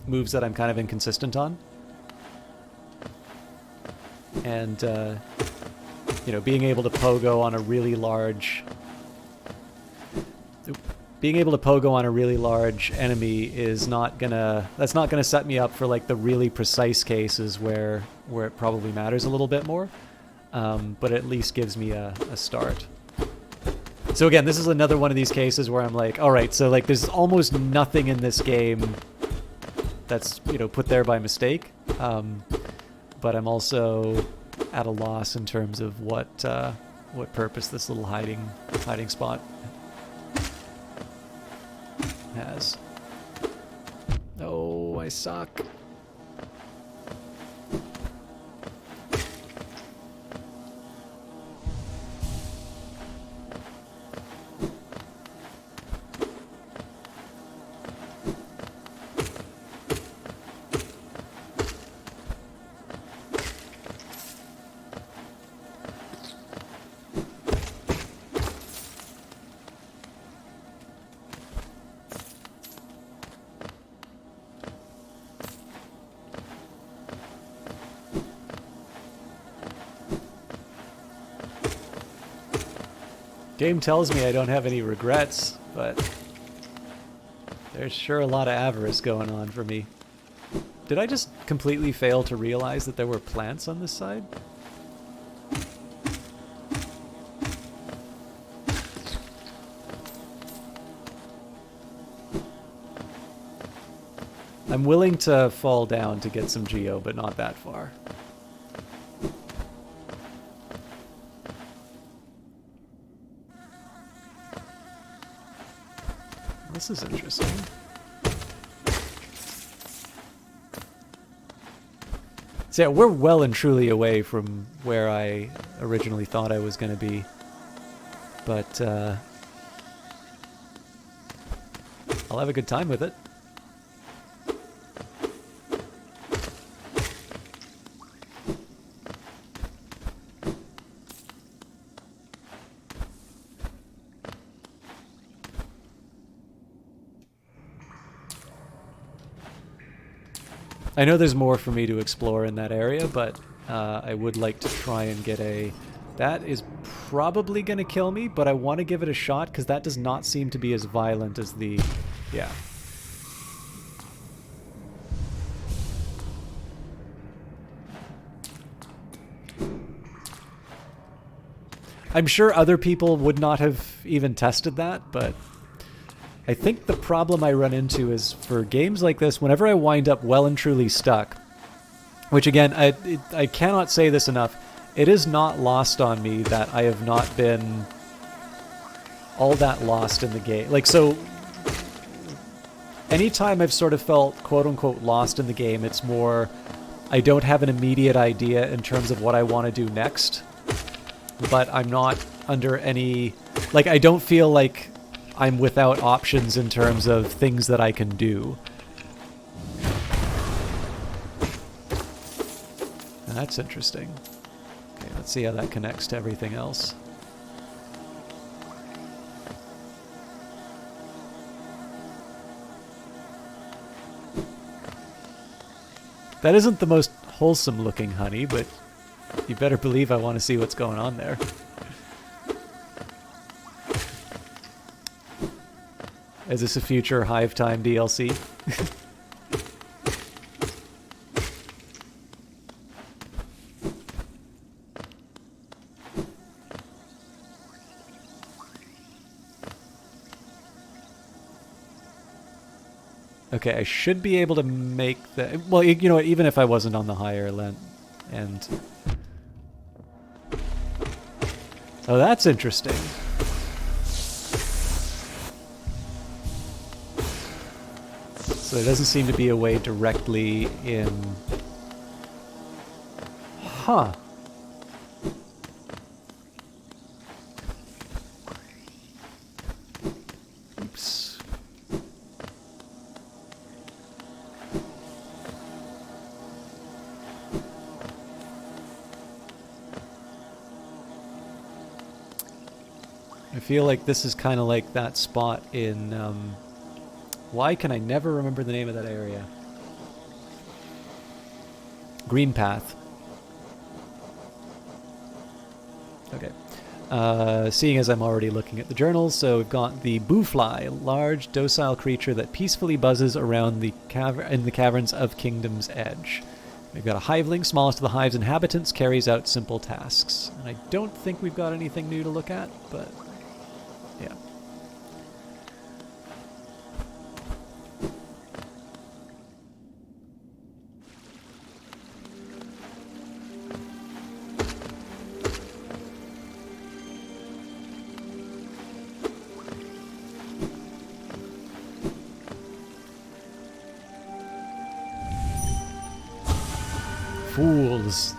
moves that I'm kind of inconsistent on, and you know, being able to pogo on a really large. Being able to pogo on a really large enemy is not gonna set me up for like the really precise cases where it probably matters a little bit more, but at least gives me a start. So again, this is another one of these cases where I'm like, all right, so like there's almost nothing in this game that's, you know, put there by mistake, but I'm also at a loss in terms of what purpose this little hiding spot has. Oh, I suck. Game tells me I don't have any regrets, but there's sure a lot of avarice going on for me. Did I just completely fail to realize that there were plants on this side? I'm willing to fall down to get some geo, but not that far. This is interesting. So yeah, we're well and truly away from where I originally thought I was going to be. But I'll have a good time with it. I know there's more for me to explore in that area, but I would like to try and get a... That is probably going to kill me, but I want to give it a shot because that does not seem to be as violent as the... Yeah. I'm sure other people would not have even tested that, but... I think the problem I run into is for games like this, whenever I wind up well and truly stuck, which again, I cannot say this enough, it is not lost on me that I have not been all that lost in the game. Like, so, anytime I've sort of felt quote-unquote lost in the game, it's more, I don't have an immediate idea in terms of what I want to do next, but I'm not under any, like, I don't feel like I'm without options in terms of things that I can do. That's interesting. Okay, let's see how that connects to everything else. That isn't the most wholesome looking honey, but you better believe I want to see what's going on there. Is this a future Hive Time DLC? Okay, I should be able to make the... Well, you know what, even if I wasn't on the higher end... Oh, that's interesting. So there doesn't seem to be a way directly in... Huh. Oops. I feel like this is kind of like that spot in... Why can I never remember the name of that area? Green Path. Okay. Seeing as I'm already looking at the journals, so we've got the Boofly, a large, docile creature that peacefully buzzes around the in the caverns of Kingdom's Edge. We've got a hiveling, smallest of the hive's inhabitants, carries out simple tasks. And I don't think we've got anything new to look at, but yeah. Fools.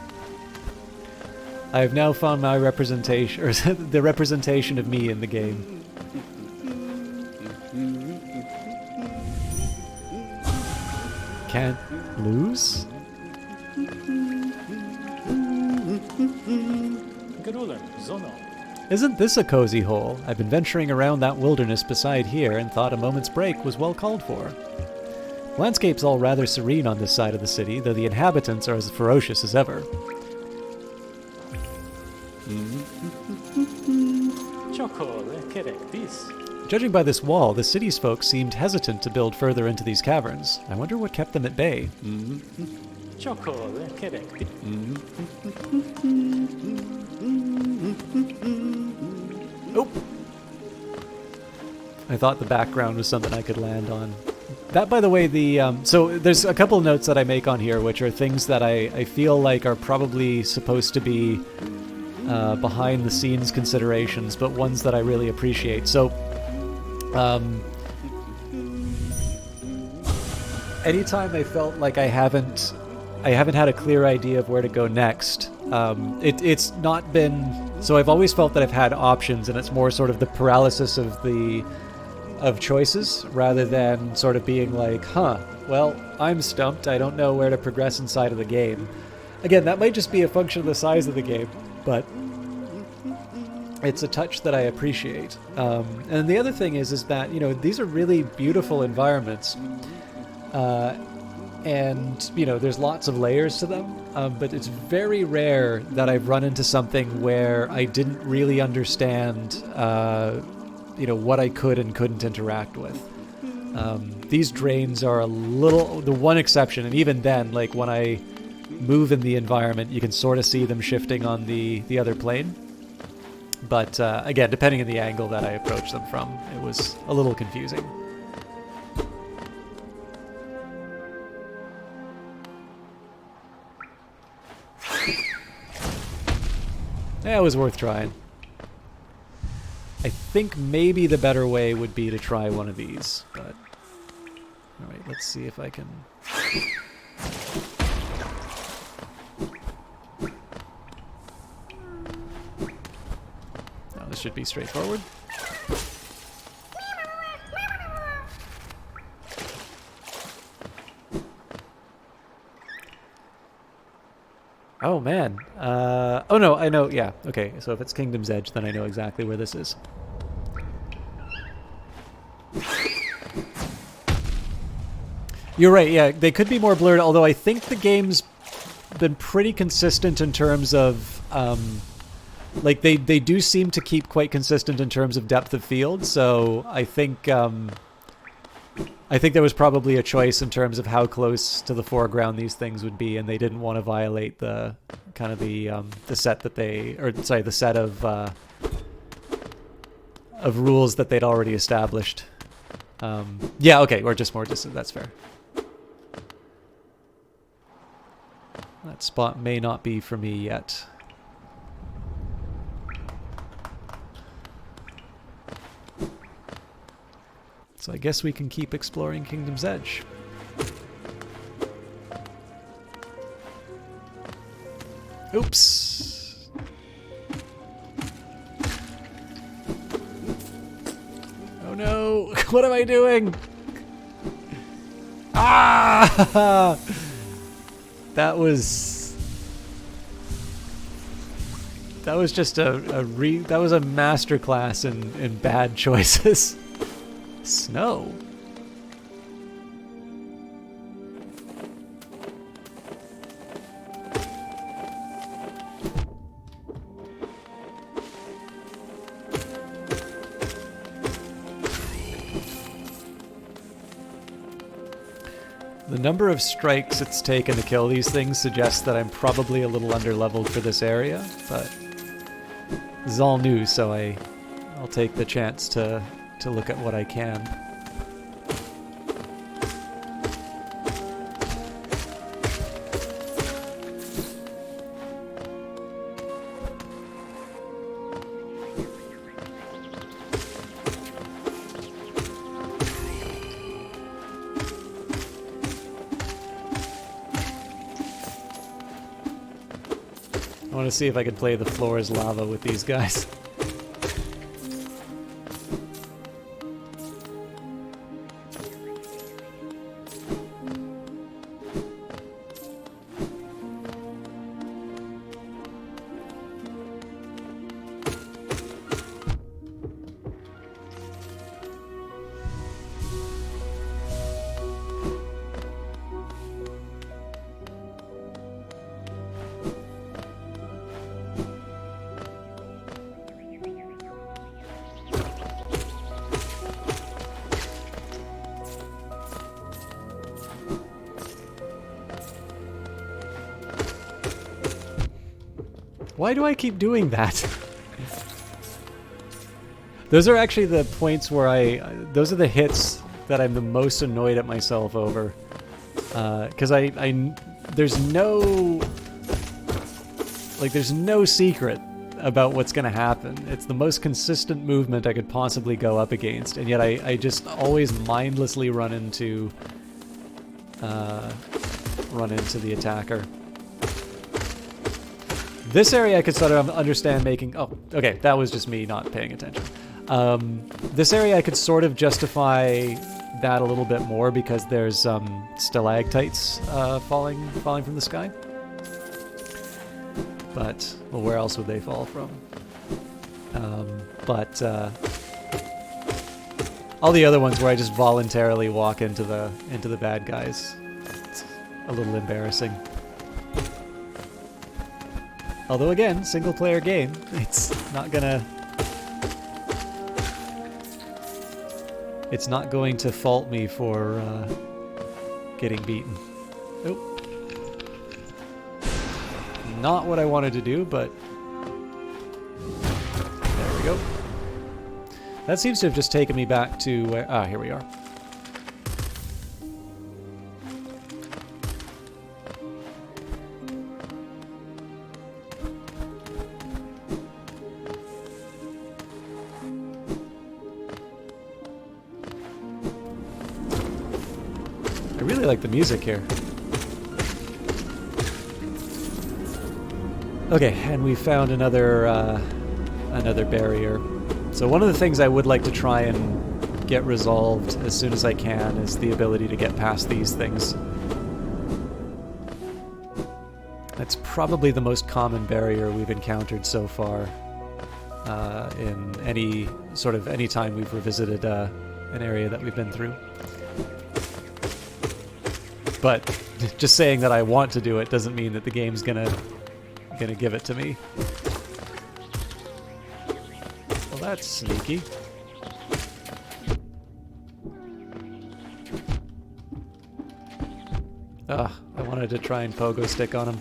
I have now found my representation, or the representation of me in the game. Can't lose? Isn't this a cozy hole? I've been venturing around that wilderness beside here and thought a moment's break was well called for. Landscape's all rather serene on this side of the city, though the inhabitants are as ferocious as ever. Judging by this wall, the city's folk seemed hesitant to build further into these caverns. I wonder what kept them at bay. Oh! I thought the background was something I could land on. That, by the way, so there's a couple notes that I make on here, which are things that I feel like are probably supposed to be behind-the-scenes considerations, but ones that I really appreciate. So, anytime I felt like I haven't had a clear idea of where to go next, it's not been... So I've always felt that I've had options, and it's more sort of the paralysis of choices, rather than sort of being like, well, I'm stumped, I don't know where to progress inside of the game. Again, that might just be a function of the size of the game, but it's a touch that I appreciate. And the other thing is that, you know, these are really beautiful environments, and, you know, there's lots of layers to them, but it's very rare that I've run into something where I didn't really understand you know, what I could and couldn't interact with. These drains are a little... The one exception, and even then, like, when I move in the environment, you can sort of see them shifting on the other plane. But, again, depending on the angle that I approach them from, it was a little confusing. Yeah, it was worth trying. I think maybe the better way would be to try one of these, but... Alright, let's see if I can... Now, this should be straightforward. Oh, man. Oh, no, I know, yeah. Okay, so if it's Kingdom's Edge, then I know exactly where this is. You're right, yeah, they could be more blurred, although I think the game's been pretty consistent in terms of, like, they do seem to keep quite consistent in terms of depth of field, so I think there was probably a choice in terms of how close to the foreground these things would be, and they didn't want to violate the kind of the set that they, or sorry, the set of rules that they'd already established. Yeah, okay, or just more distant. That's fair. That spot may not be for me yet. So I guess we can keep exploring Kingdom's Edge. Oops! Oh no! What am I doing? Ah! That was just that was a masterclass in bad choices. Snow. The number of strikes it's taken to kill these things suggests that I'm probably a little underleveled for this area, but this is all new, so I'll take the chance to look at what I can. I want to see if I can play the floor as lava with these guys. Why do I keep doing that? Those are actually the points where those are the hits that I'm the most annoyed at myself over. Because there's no secret about what's going to happen. It's the most consistent movement I could possibly go up against, and yet I just always mindlessly run into the attacker. This area I could sort of understand making... Oh, okay, that was just me not paying attention. This area I could sort of justify that a little bit more because there's stalactites falling from the sky. But, well, where else would they fall from? All the other ones where I just voluntarily walk into the bad guys, it's a little embarrassing. Although again, single player game, it's not going to fault me for getting beaten. Oh. Not what I wanted to do, but there we go. That seems to have just taken me back to where, here we are. I really like the music here. Okay, and we found another barrier. So one of the things I would like to try and get resolved as soon as I can is the ability to get past these things. That's probably the most common barrier we've encountered so far in any time we've revisited an area that we've been through. But just saying that I want to do it doesn't mean that the game's gonna give it to me. Well, that's sneaky. Ugh, I wanted to try and pogo stick on him.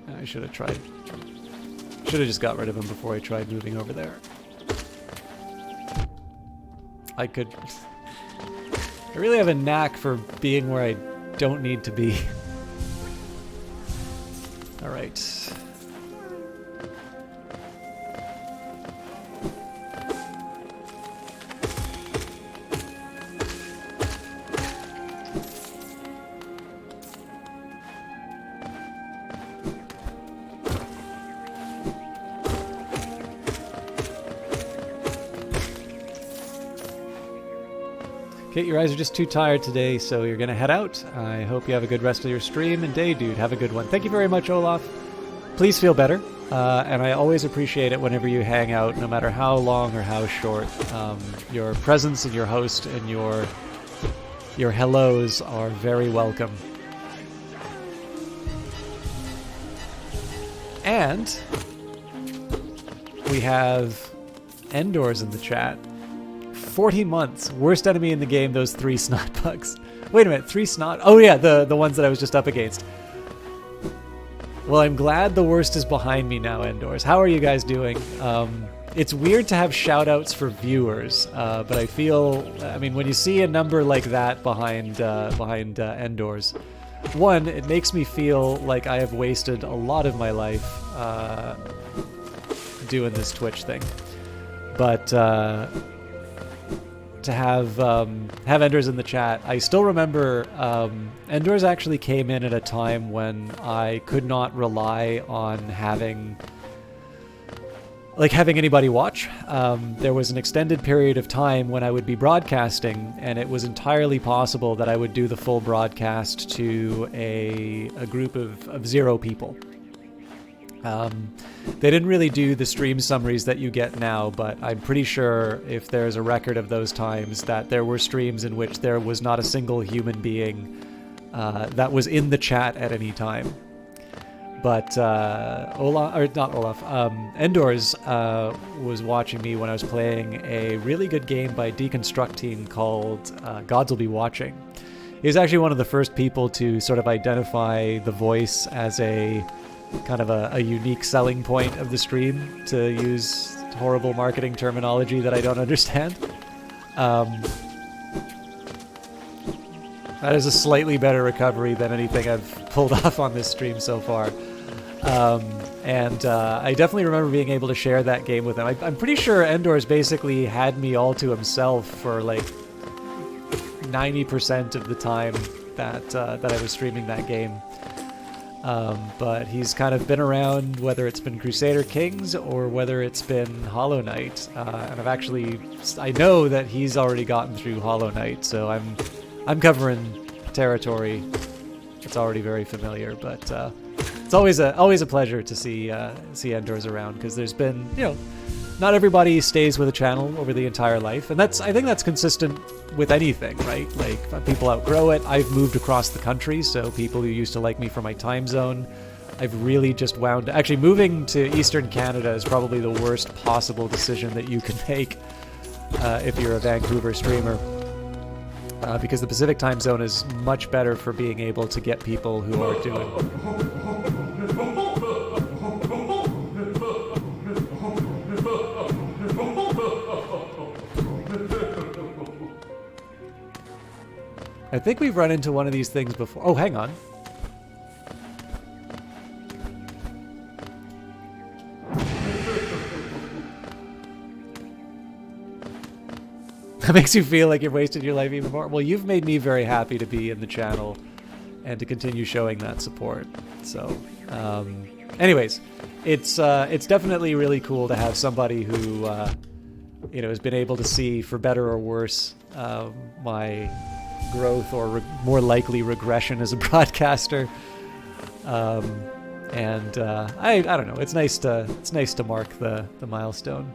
I should have tried. Should have just got rid of him before I tried moving over there. I really have a knack for being where I don't need to be. All right. Kate, your eyes are just too tired today, so you're going to head out. I hope you have a good rest of your stream, and day, dude, have a good one. Thank you very much, Olaf. Please feel better, and I always appreciate it whenever you hang out, no matter how long or how short. Your presence and your host and your hellos are very welcome. And we have Endors in the chat. 40 months. Worst enemy in the game, those 3 snot bugs. Wait a minute, 3 snot? Oh yeah, the ones that I was just up against. Well, I'm glad the worst is behind me now, Endors. How are you guys doing? It's weird to have shout-outs for viewers, but I feel... I mean, when you see a number like that behind Endors, one, it makes me feel like I have wasted a lot of my life doing this Twitch thing. But to have Endors in the chat, I still remember Endors actually came in at a time when I could not rely on having anybody watch. There was an extended period of time when I would be broadcasting, and it was entirely possible that I would do the full broadcast to a group of 0 people. They didn't really do the stream summaries that you get now, but I'm pretty sure if there's a record of those times that there were streams in which there was not a single human being that was in the chat at any time. But Endors was watching me when I was playing a really good game by Deconstructing called Gods Will Be Watching. He was actually one of the first people to sort of identify the voice as a kind of a unique selling point of the stream, to use horrible marketing terminology that I don't understand. That is a slightly better recovery than anything I've pulled off on this stream so far. I definitely remember being able to share that game with him. I'm pretty sure Endors basically had me all to himself for like 90% of the time that I was streaming that game. But he's kind of been around, whether it's been Crusader Kings or whether it's been Hollow Knight. And I know that he's already gotten through Hollow Knight, so I'm covering territory that's already very familiar. But it's always a pleasure to see Endors around, because there's been, not everybody stays with a channel over the entire life, and I think that's consistent with anything, right? Like, people outgrow it. I've moved across the country, so people who used to like me for my time zone, I've really just actually, moving to Eastern Canada is probably the worst possible decision that you can make if you're a Vancouver streamer, because the Pacific time zone is much better for being able to get people who are doing... I think we've run into one of these things before. Oh, hang on. That makes you feel like you've wasted your life even more. Well, you've made me very happy to be in the channel and to continue showing that support. So, anyways, it's definitely really cool to have somebody who, has been able to see, for better or worse, my growth or more likely regression as a broadcaster. I don't know. It's nice to mark the milestone.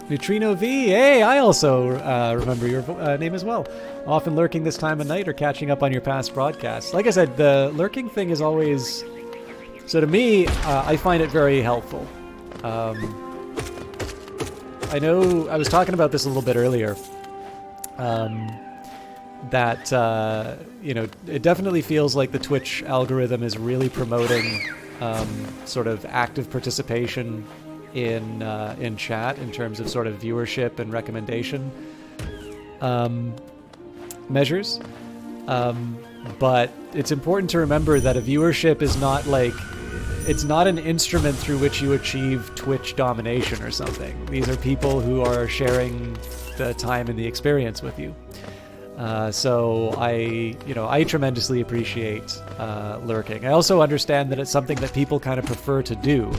Neutrino V, hey, I also remember your name as well. Often lurking this time of night or catching up on your past broadcasts. Like I said, the lurking thing is always... So to me, I find it very helpful. I know I was talking about this a little bit earlier. That, it definitely feels like the Twitch algorithm is really promoting sort of active participation in chat in terms of sort of viewership and recommendation measures. But it's important to remember that a viewership is not like, it's not an instrument through which you achieve Twitch domination or something. These are people who are sharing the time and the experience with you. So I tremendously appreciate lurking. I also understand that it's something that people kind of prefer to do.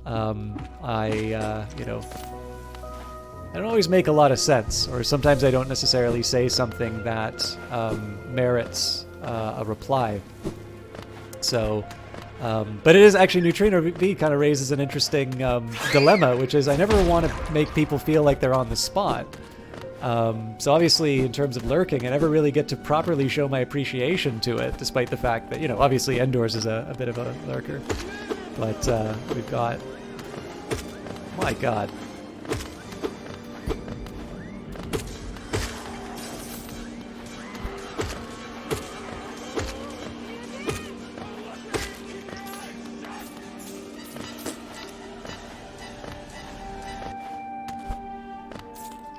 I don't always make a lot of sense, or sometimes I don't necessarily say something that merits a reply. So, but it is actually, Neutrino V kind of raises an interesting dilemma, which is I never want to make people feel like they're on the spot. So obviously, in terms of lurking, I never really get to properly show my appreciation to it, despite the fact that, obviously Endors is a bit of a lurker. But we've got... My God.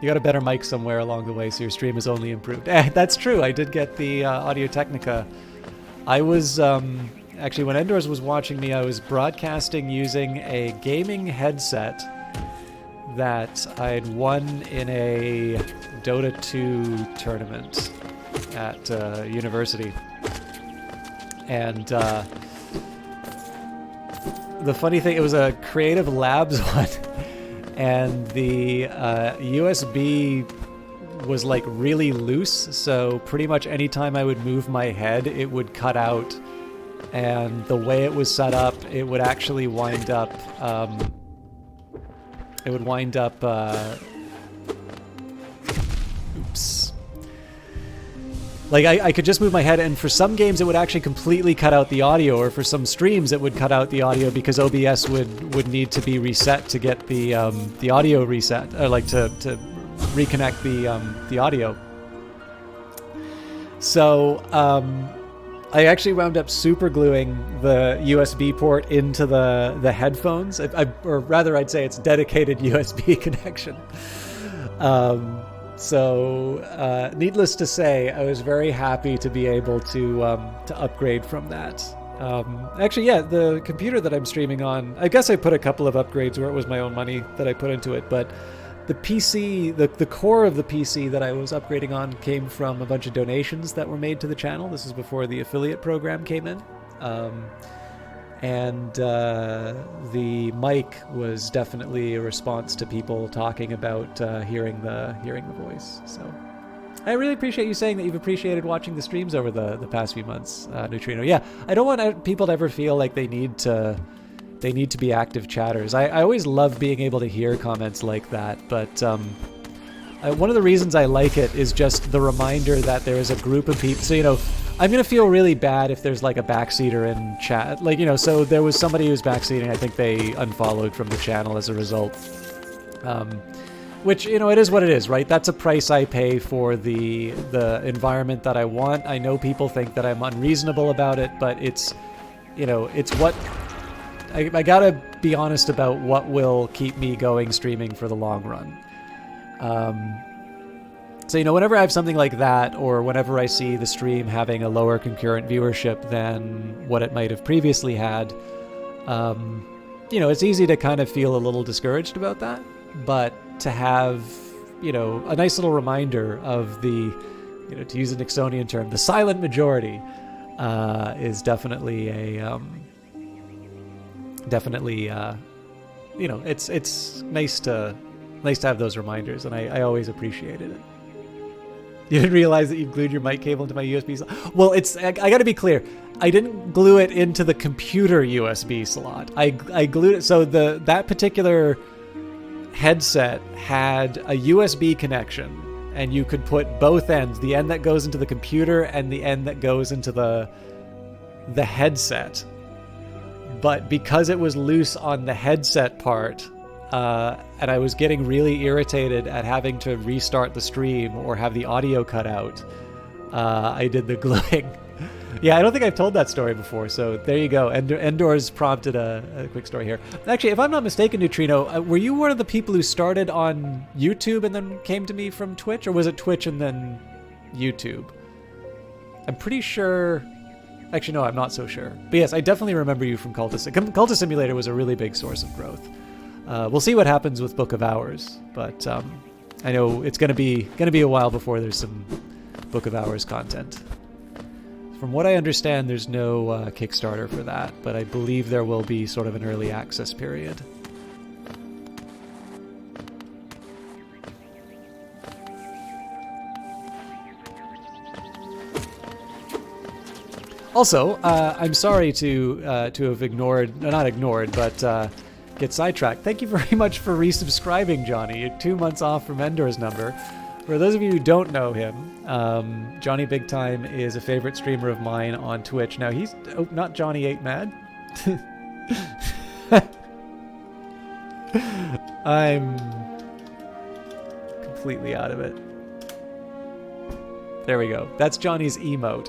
You got a better mic somewhere along the way, so your stream is only improved. That's true. I did get the Audio-Technica. I was actually, when Endors was watching me, I was broadcasting using a gaming headset that I'd won in a Dota 2 tournament at university. And the funny thing, it was a Creative Labs one. And the USB was like really loose, so pretty much anytime I would move my head, it would cut out. And the way it was set up, it would actually wind up. Oops. Like I could just move my head, and for some games it would actually completely cut out the audio, or for some streams it would cut out the audio because OBS would need to be reset to get the audio reset, or like to reconnect the audio. So I actually wound up super gluing the USB port into the headphones, or rather I'd say it's dedicated USB connection. So, needless to say, I was very happy to be able to upgrade from that. Actually, yeah, the computer that I'm streaming on, I guess I put a couple of upgrades where it was my own money that I put into it, but the PC, the core of the PC that I was upgrading on came from a bunch of donations that were made to the channel. This is before the affiliate program came in. And the mic was definitely a response to people talking about hearing the voice. So I really appreciate you saying that you've appreciated watching the streams over the past few months, Neutrino. Yeah, I don't want people to ever feel like they need to be active chatters. I always love being able to hear comments like that, but one of the reasons I like it is just the reminder that there is a group of people. So, I'm going to feel really bad if there's like a backseater in chat. Like, so there was somebody who was backseating. I think they unfollowed from the channel as a result. Which, it is what it is, right? That's a price I pay for the environment that I want. I know people think that I'm unreasonable about it, but it's what... I gotta be honest about what will keep me going streaming for the long run. So, whenever I have something like that, or whenever I see the stream having a lower concurrent viewership than what it might have previously had, it's easy to kind of feel a little discouraged about that. But to have, a nice little reminder of the, to use a Nixonian term, the silent majority, is definitely it's nice to have those reminders, and I always appreciated it. You didn't realize that you glued your mic cable into my USB slot? Well, I gotta be clear. I didn't glue it into the computer USB slot. I glued it, so that particular headset had a USB connection, and you could put both ends, the end that goes into the computer and the end that goes into the headset. But because it was loose on the headset part, and I was getting really irritated at having to restart the stream or have the audio cut out, I did the gluing. Yeah, I don't think I've told that story before, so there you go. Endors prompted a quick story here. Actually, if I'm not mistaken, Neutrino, were you one of the people who started on YouTube and then came to me from Twitch, or was it Twitch and then YouTube? I'm pretty sure... Actually, no, I'm not so sure. But yes, I definitely remember you from Cultist. Cultist Simulator was a really big source of growth. We'll see what happens with Book of Hours, but I know it's gonna be a while before there's some Book of Hours content. From what I understand, there's no Kickstarter for that, but I believe there will be sort of an early access period. Also, I'm sorry to have not ignored, but get sidetracked. Thank you very much for resubscribing, Johnny. You're 2 months off from Endor's number. For those of you who don't know him, Johnny Big Time is a favorite streamer of mine on Twitch. Now, he's not Johnny 8 Mad. I'm completely out of it. There we go. That's Johnny's emote.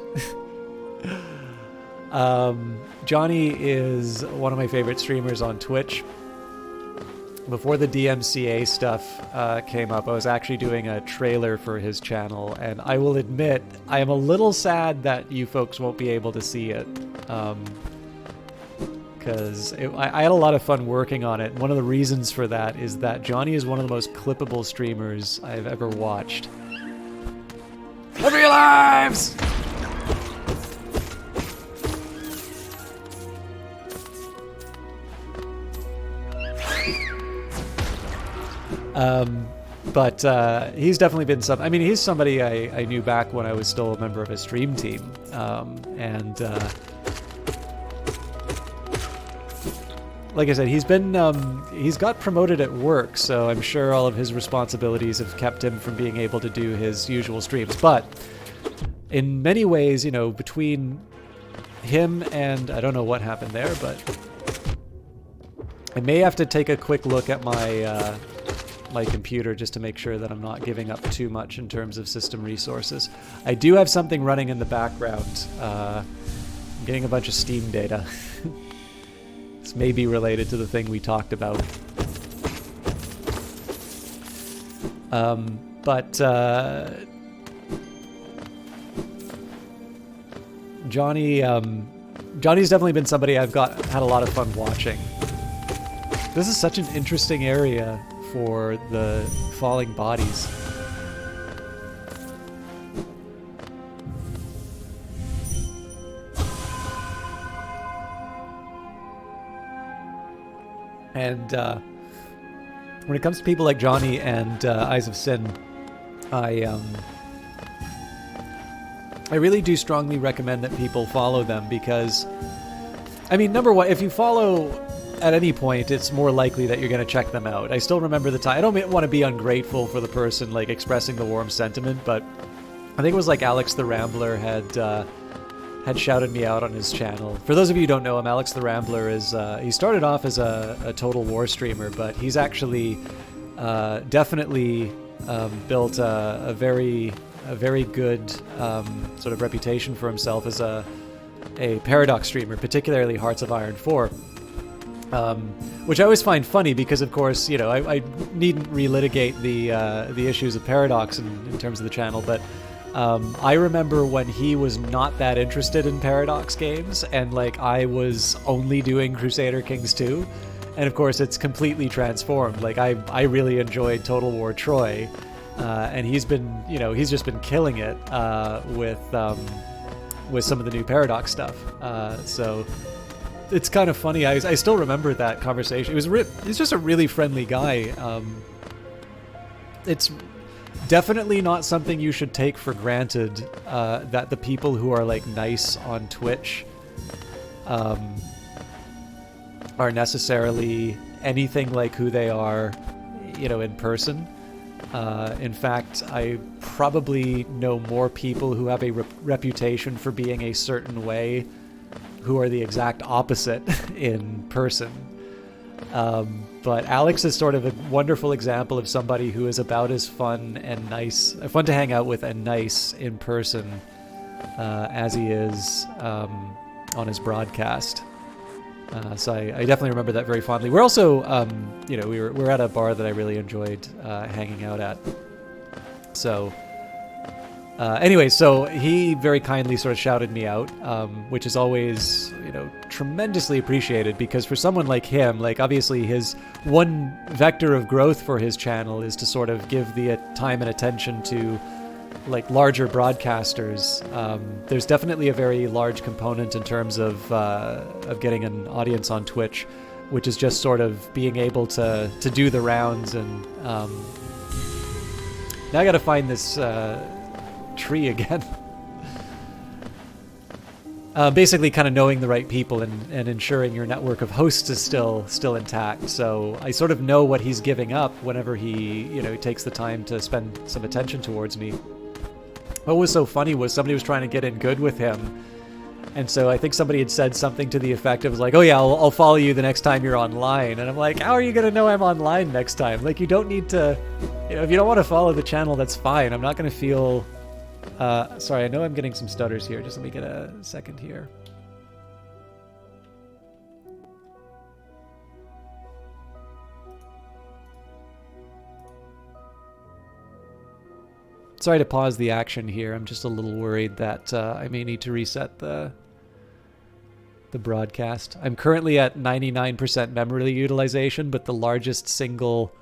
Johnny is one of my favorite streamers on Twitch. before the DMCA stuff came up, I was actually doing a trailer for his channel, and I will admit I am a little sad that you folks won't be able to see it, because I had a lot of fun working on it. One of the reasons for that is that Johnny is one of the most clippable streamers I've ever watched. Cover your lives! But he's definitely been some. I mean, he's somebody I knew back when I was still a member of his stream team, and like I said, he's got promoted at work, so I'm sure all of his responsibilities have kept him from being able to do his usual streams. But in many ways, you know, between him and I don't know what happened there, but I may have to take a quick look at my my computer just to make sure that I'm not giving up too much in terms of system resources. I do have something running in the background. I'm getting a bunch of Steam data. This may be related to the thing we talked about. Johnny's definitely been somebody I've had a lot of fun watching. This is such an interesting area for the falling bodies. And when it comes to people like Johnny and Eyes of Sin, I really do strongly recommend that people follow them because, I mean, number one, if you follow at any point, it's more likely that you're going to check them out. I still remember the time. I don't want to be ungrateful for the person like expressing the warm sentiment, but I think it was like Alex the Rambler had shouted me out on his channel. For those of you who don't know him, Alex the Rambler is he started off as a Total War streamer, but he's actually definitely built a very good sort of reputation for himself as a Paradox streamer, particularly Hearts of Iron 4. Which I always find funny because, of course, you know, I needn't relitigate the issues of Paradox in terms of the channel, but I remember when he was not that interested in Paradox games, and like I was only doing Crusader Kings 2, and of course it's completely transformed. Like I really enjoyed Total War Troy, and he's been, you know, he's just been killing it with some of the new Paradox stuff. So it's kind of funny. I still remember that conversation. He's just a really friendly guy. It's definitely not something you should take for granted, that the people who are like nice on Twitch are necessarily anything like who they are, you know, in person. In fact, I probably know more people who have a reputation for being a certain way who are the exact opposite in person. But Alex is sort of a wonderful example of somebody who is about as fun to hang out with and nice in person as he is on his broadcast. So I definitely remember that very fondly. We're also, you know, we're at a bar that I really enjoyed hanging out at. So anyway, so he very kindly sort of shouted me out, which is always, you know, tremendously appreciated, because for someone like him, like obviously his one vector of growth for his channel is to sort of give the time and attention to like larger broadcasters. There's definitely a very large component in terms of getting an audience on Twitch, which is just sort of being able to do the rounds. And now I got to find this tree again. Basically kind of knowing the right people and ensuring your network of hosts is still intact. So I sort of know what he's giving up whenever he, you know, takes the time to spend some attention towards me. What was so funny was somebody was trying to get in good with him, and so I think somebody had said something to the effect of like, oh yeah, I'll follow you the next time you're online. And I'm like, how are you gonna know I'm online next time? Like, you don't need to, you know, if you don't want to follow the channel, that's fine. I'm not gonna feel sorry, I know I'm getting some stutters here. Just let me get a second here. Sorry to pause the action here. I'm just a little worried that I may need to reset the broadcast. I'm currently at 99% memory utilization, but the largest single...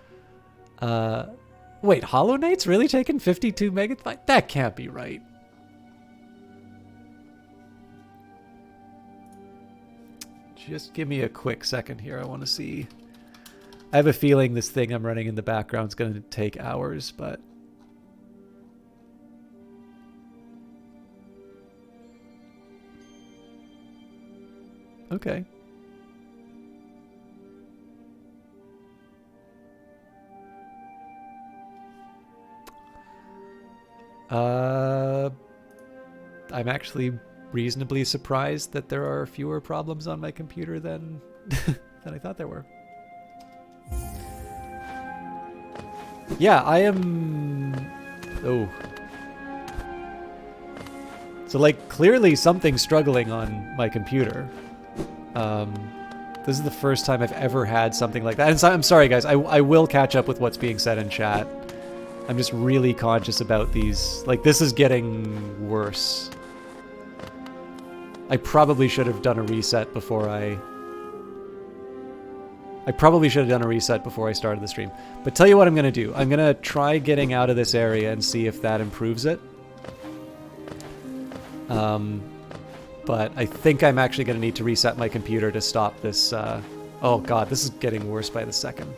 wait, Hollow Knight's really taking 52 megabytes? That can't be right. Just give me a quick second here. I want to see. I have a feeling this thing I'm running in the background is going to take hours, but... Okay. I'm actually reasonably surprised that there are fewer problems on my computer than than I thought there were. Yeah, I am... Oh. So, like, clearly something's struggling on my computer. This is the first time I've ever had something like that. And so, I'm sorry, guys. I will catch up with what's being said in chat. I'm just really conscious about these. Like, this is getting worse. I probably should have done a reset before I probably should have done a reset before I started the stream. But tell you what I'm going to do. I'm going to try getting out of this area and see if that improves it. But I think I'm actually going to need to reset my computer to stop this. Oh god, this is getting worse by the second.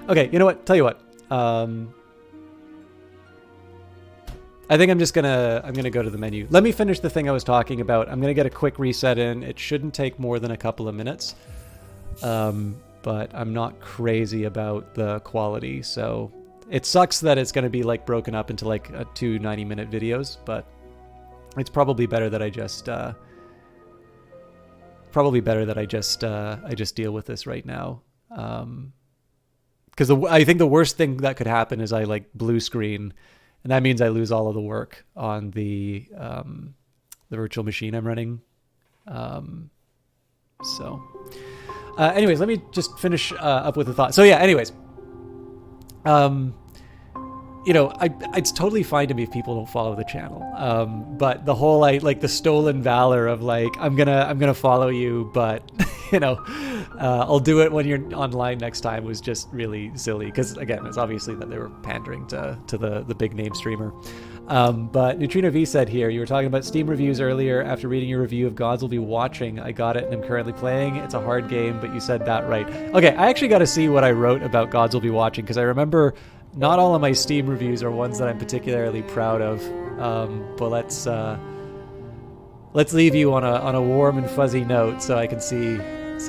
Okay, you know what? Tell you what. I think I'm gonna go to the menu. Let me finish the thing I was talking about. I'm gonna get a quick reset in. It shouldn't take more than a couple of minutes. But I'm not crazy about the quality, so it sucks that it's gonna be like broken up into like two 90-minute videos, but it's probably better that I just I just deal with this right now. Because I think the worst thing that could happen is I like blue screen, and that means I lose all of the work on the virtual machine I'm running. Anyways, let me just finish up with the thought. So yeah, anyways, you know, it's totally fine to me if people don't follow the channel. But the whole like the stolen valor of like I'm gonna follow you, but you know, I'll do it when you're online next time was just really silly. Because again, it's obviously that they were pandering to the big name streamer. But Neutrino V said here, you were talking about Steam reviews earlier. After reading your review of Gods Will Be Watching, I got it and I'm currently playing. It's a hard game, but you said that right. Okay, I actually got to see what I wrote about Gods Will Be Watching, because I remember not all of my Steam reviews are ones that I'm particularly proud of. But let's leave you on a warm and fuzzy note so I can see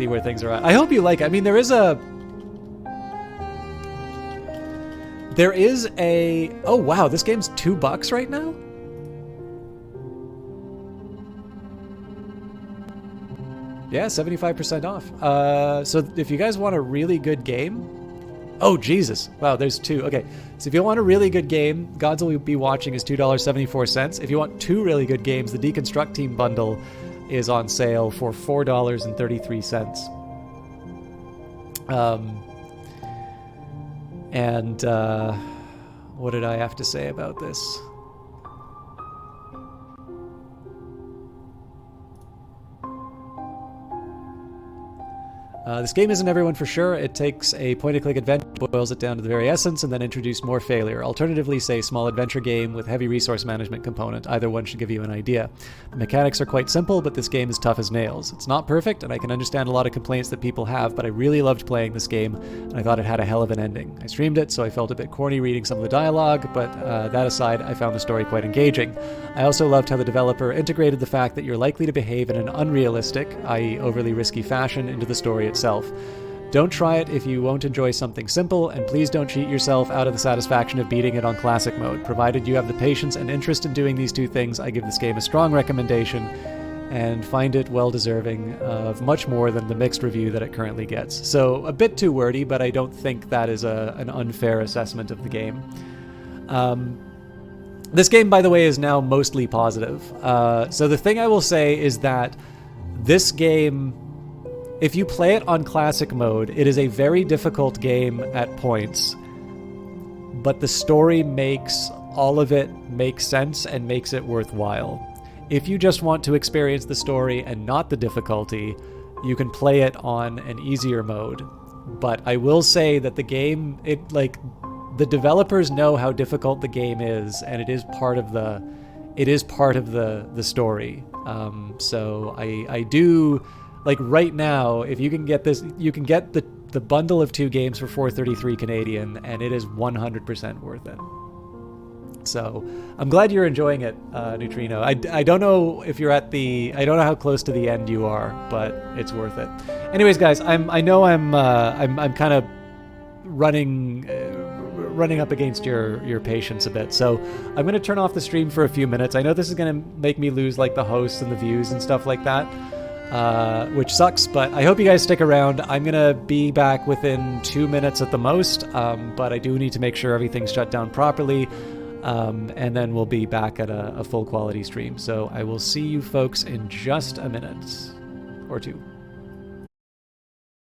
where things are at. I hope you like it. I mean, there is a oh wow, this game's $2 right now? Yeah, 75% off. So if you guys want a really good game, oh Jesus, wow, there's two. Okay, so if you want a really good game, Gods Will Be Watching is $2.74. If you want two really good games, the Deconstruct Team bundle is on sale for $4.33. And what did I have to say about this? This game isn't everyone for sure. It takes a point-and-click adventure, boils it down to the very essence, and then introduce more failure. Alternatively, say small adventure game with heavy resource management component. Either one should give you an idea. The mechanics are quite simple, but this game is tough as nails. It's not perfect, and I can understand a lot of complaints that people have, but I really loved playing this game, and I thought it had a hell of an ending. I streamed it, so I felt a bit corny reading some of the dialogue, but that aside, I found the story quite engaging. I also loved how the developer integrated the fact that you're likely to behave in an unrealistic, i.e. overly risky fashion into the story itself. Don't try it if you won't enjoy something simple, and please don't cheat yourself out of the satisfaction of beating it on classic mode. Provided you have the patience and interest in doing these two things, I give this game a strong recommendation and find it well deserving of much more than the mixed review that it currently gets. So a bit too wordy, but I don't think that is an unfair assessment of the game. This game, by the way, is now mostly positive. So the thing I will say is that this game if you play it on classic mode, it is a very difficult game at points, but the story makes all of it make sense and makes it worthwhile. If you just want to experience the story and not the difficulty, you can play it on an easier mode. But I will say that the game, the developers know how difficult the game is, and it is part of the story. So I do, like, right now, if you can get this, you can get the bundle of 2 games for $4.33 Canadian, and it is 100% worth it. So I'm glad you're enjoying it, Neutrino. I don't know if you're I don't know how close to the end you are, but it's worth it. Anyways, guys, I know I'm kind of running up against your patience a bit, so I'm going to turn off the stream for a few minutes. I know this is going to make me lose like the hosts and the views and stuff like that, which sucks, but I hope you guys stick around. I'm going to be back within 2 minutes at the most, but I do need to make sure everything's shut down properly, and then we'll be back at a full quality stream. So I will see you folks in just a minute or two.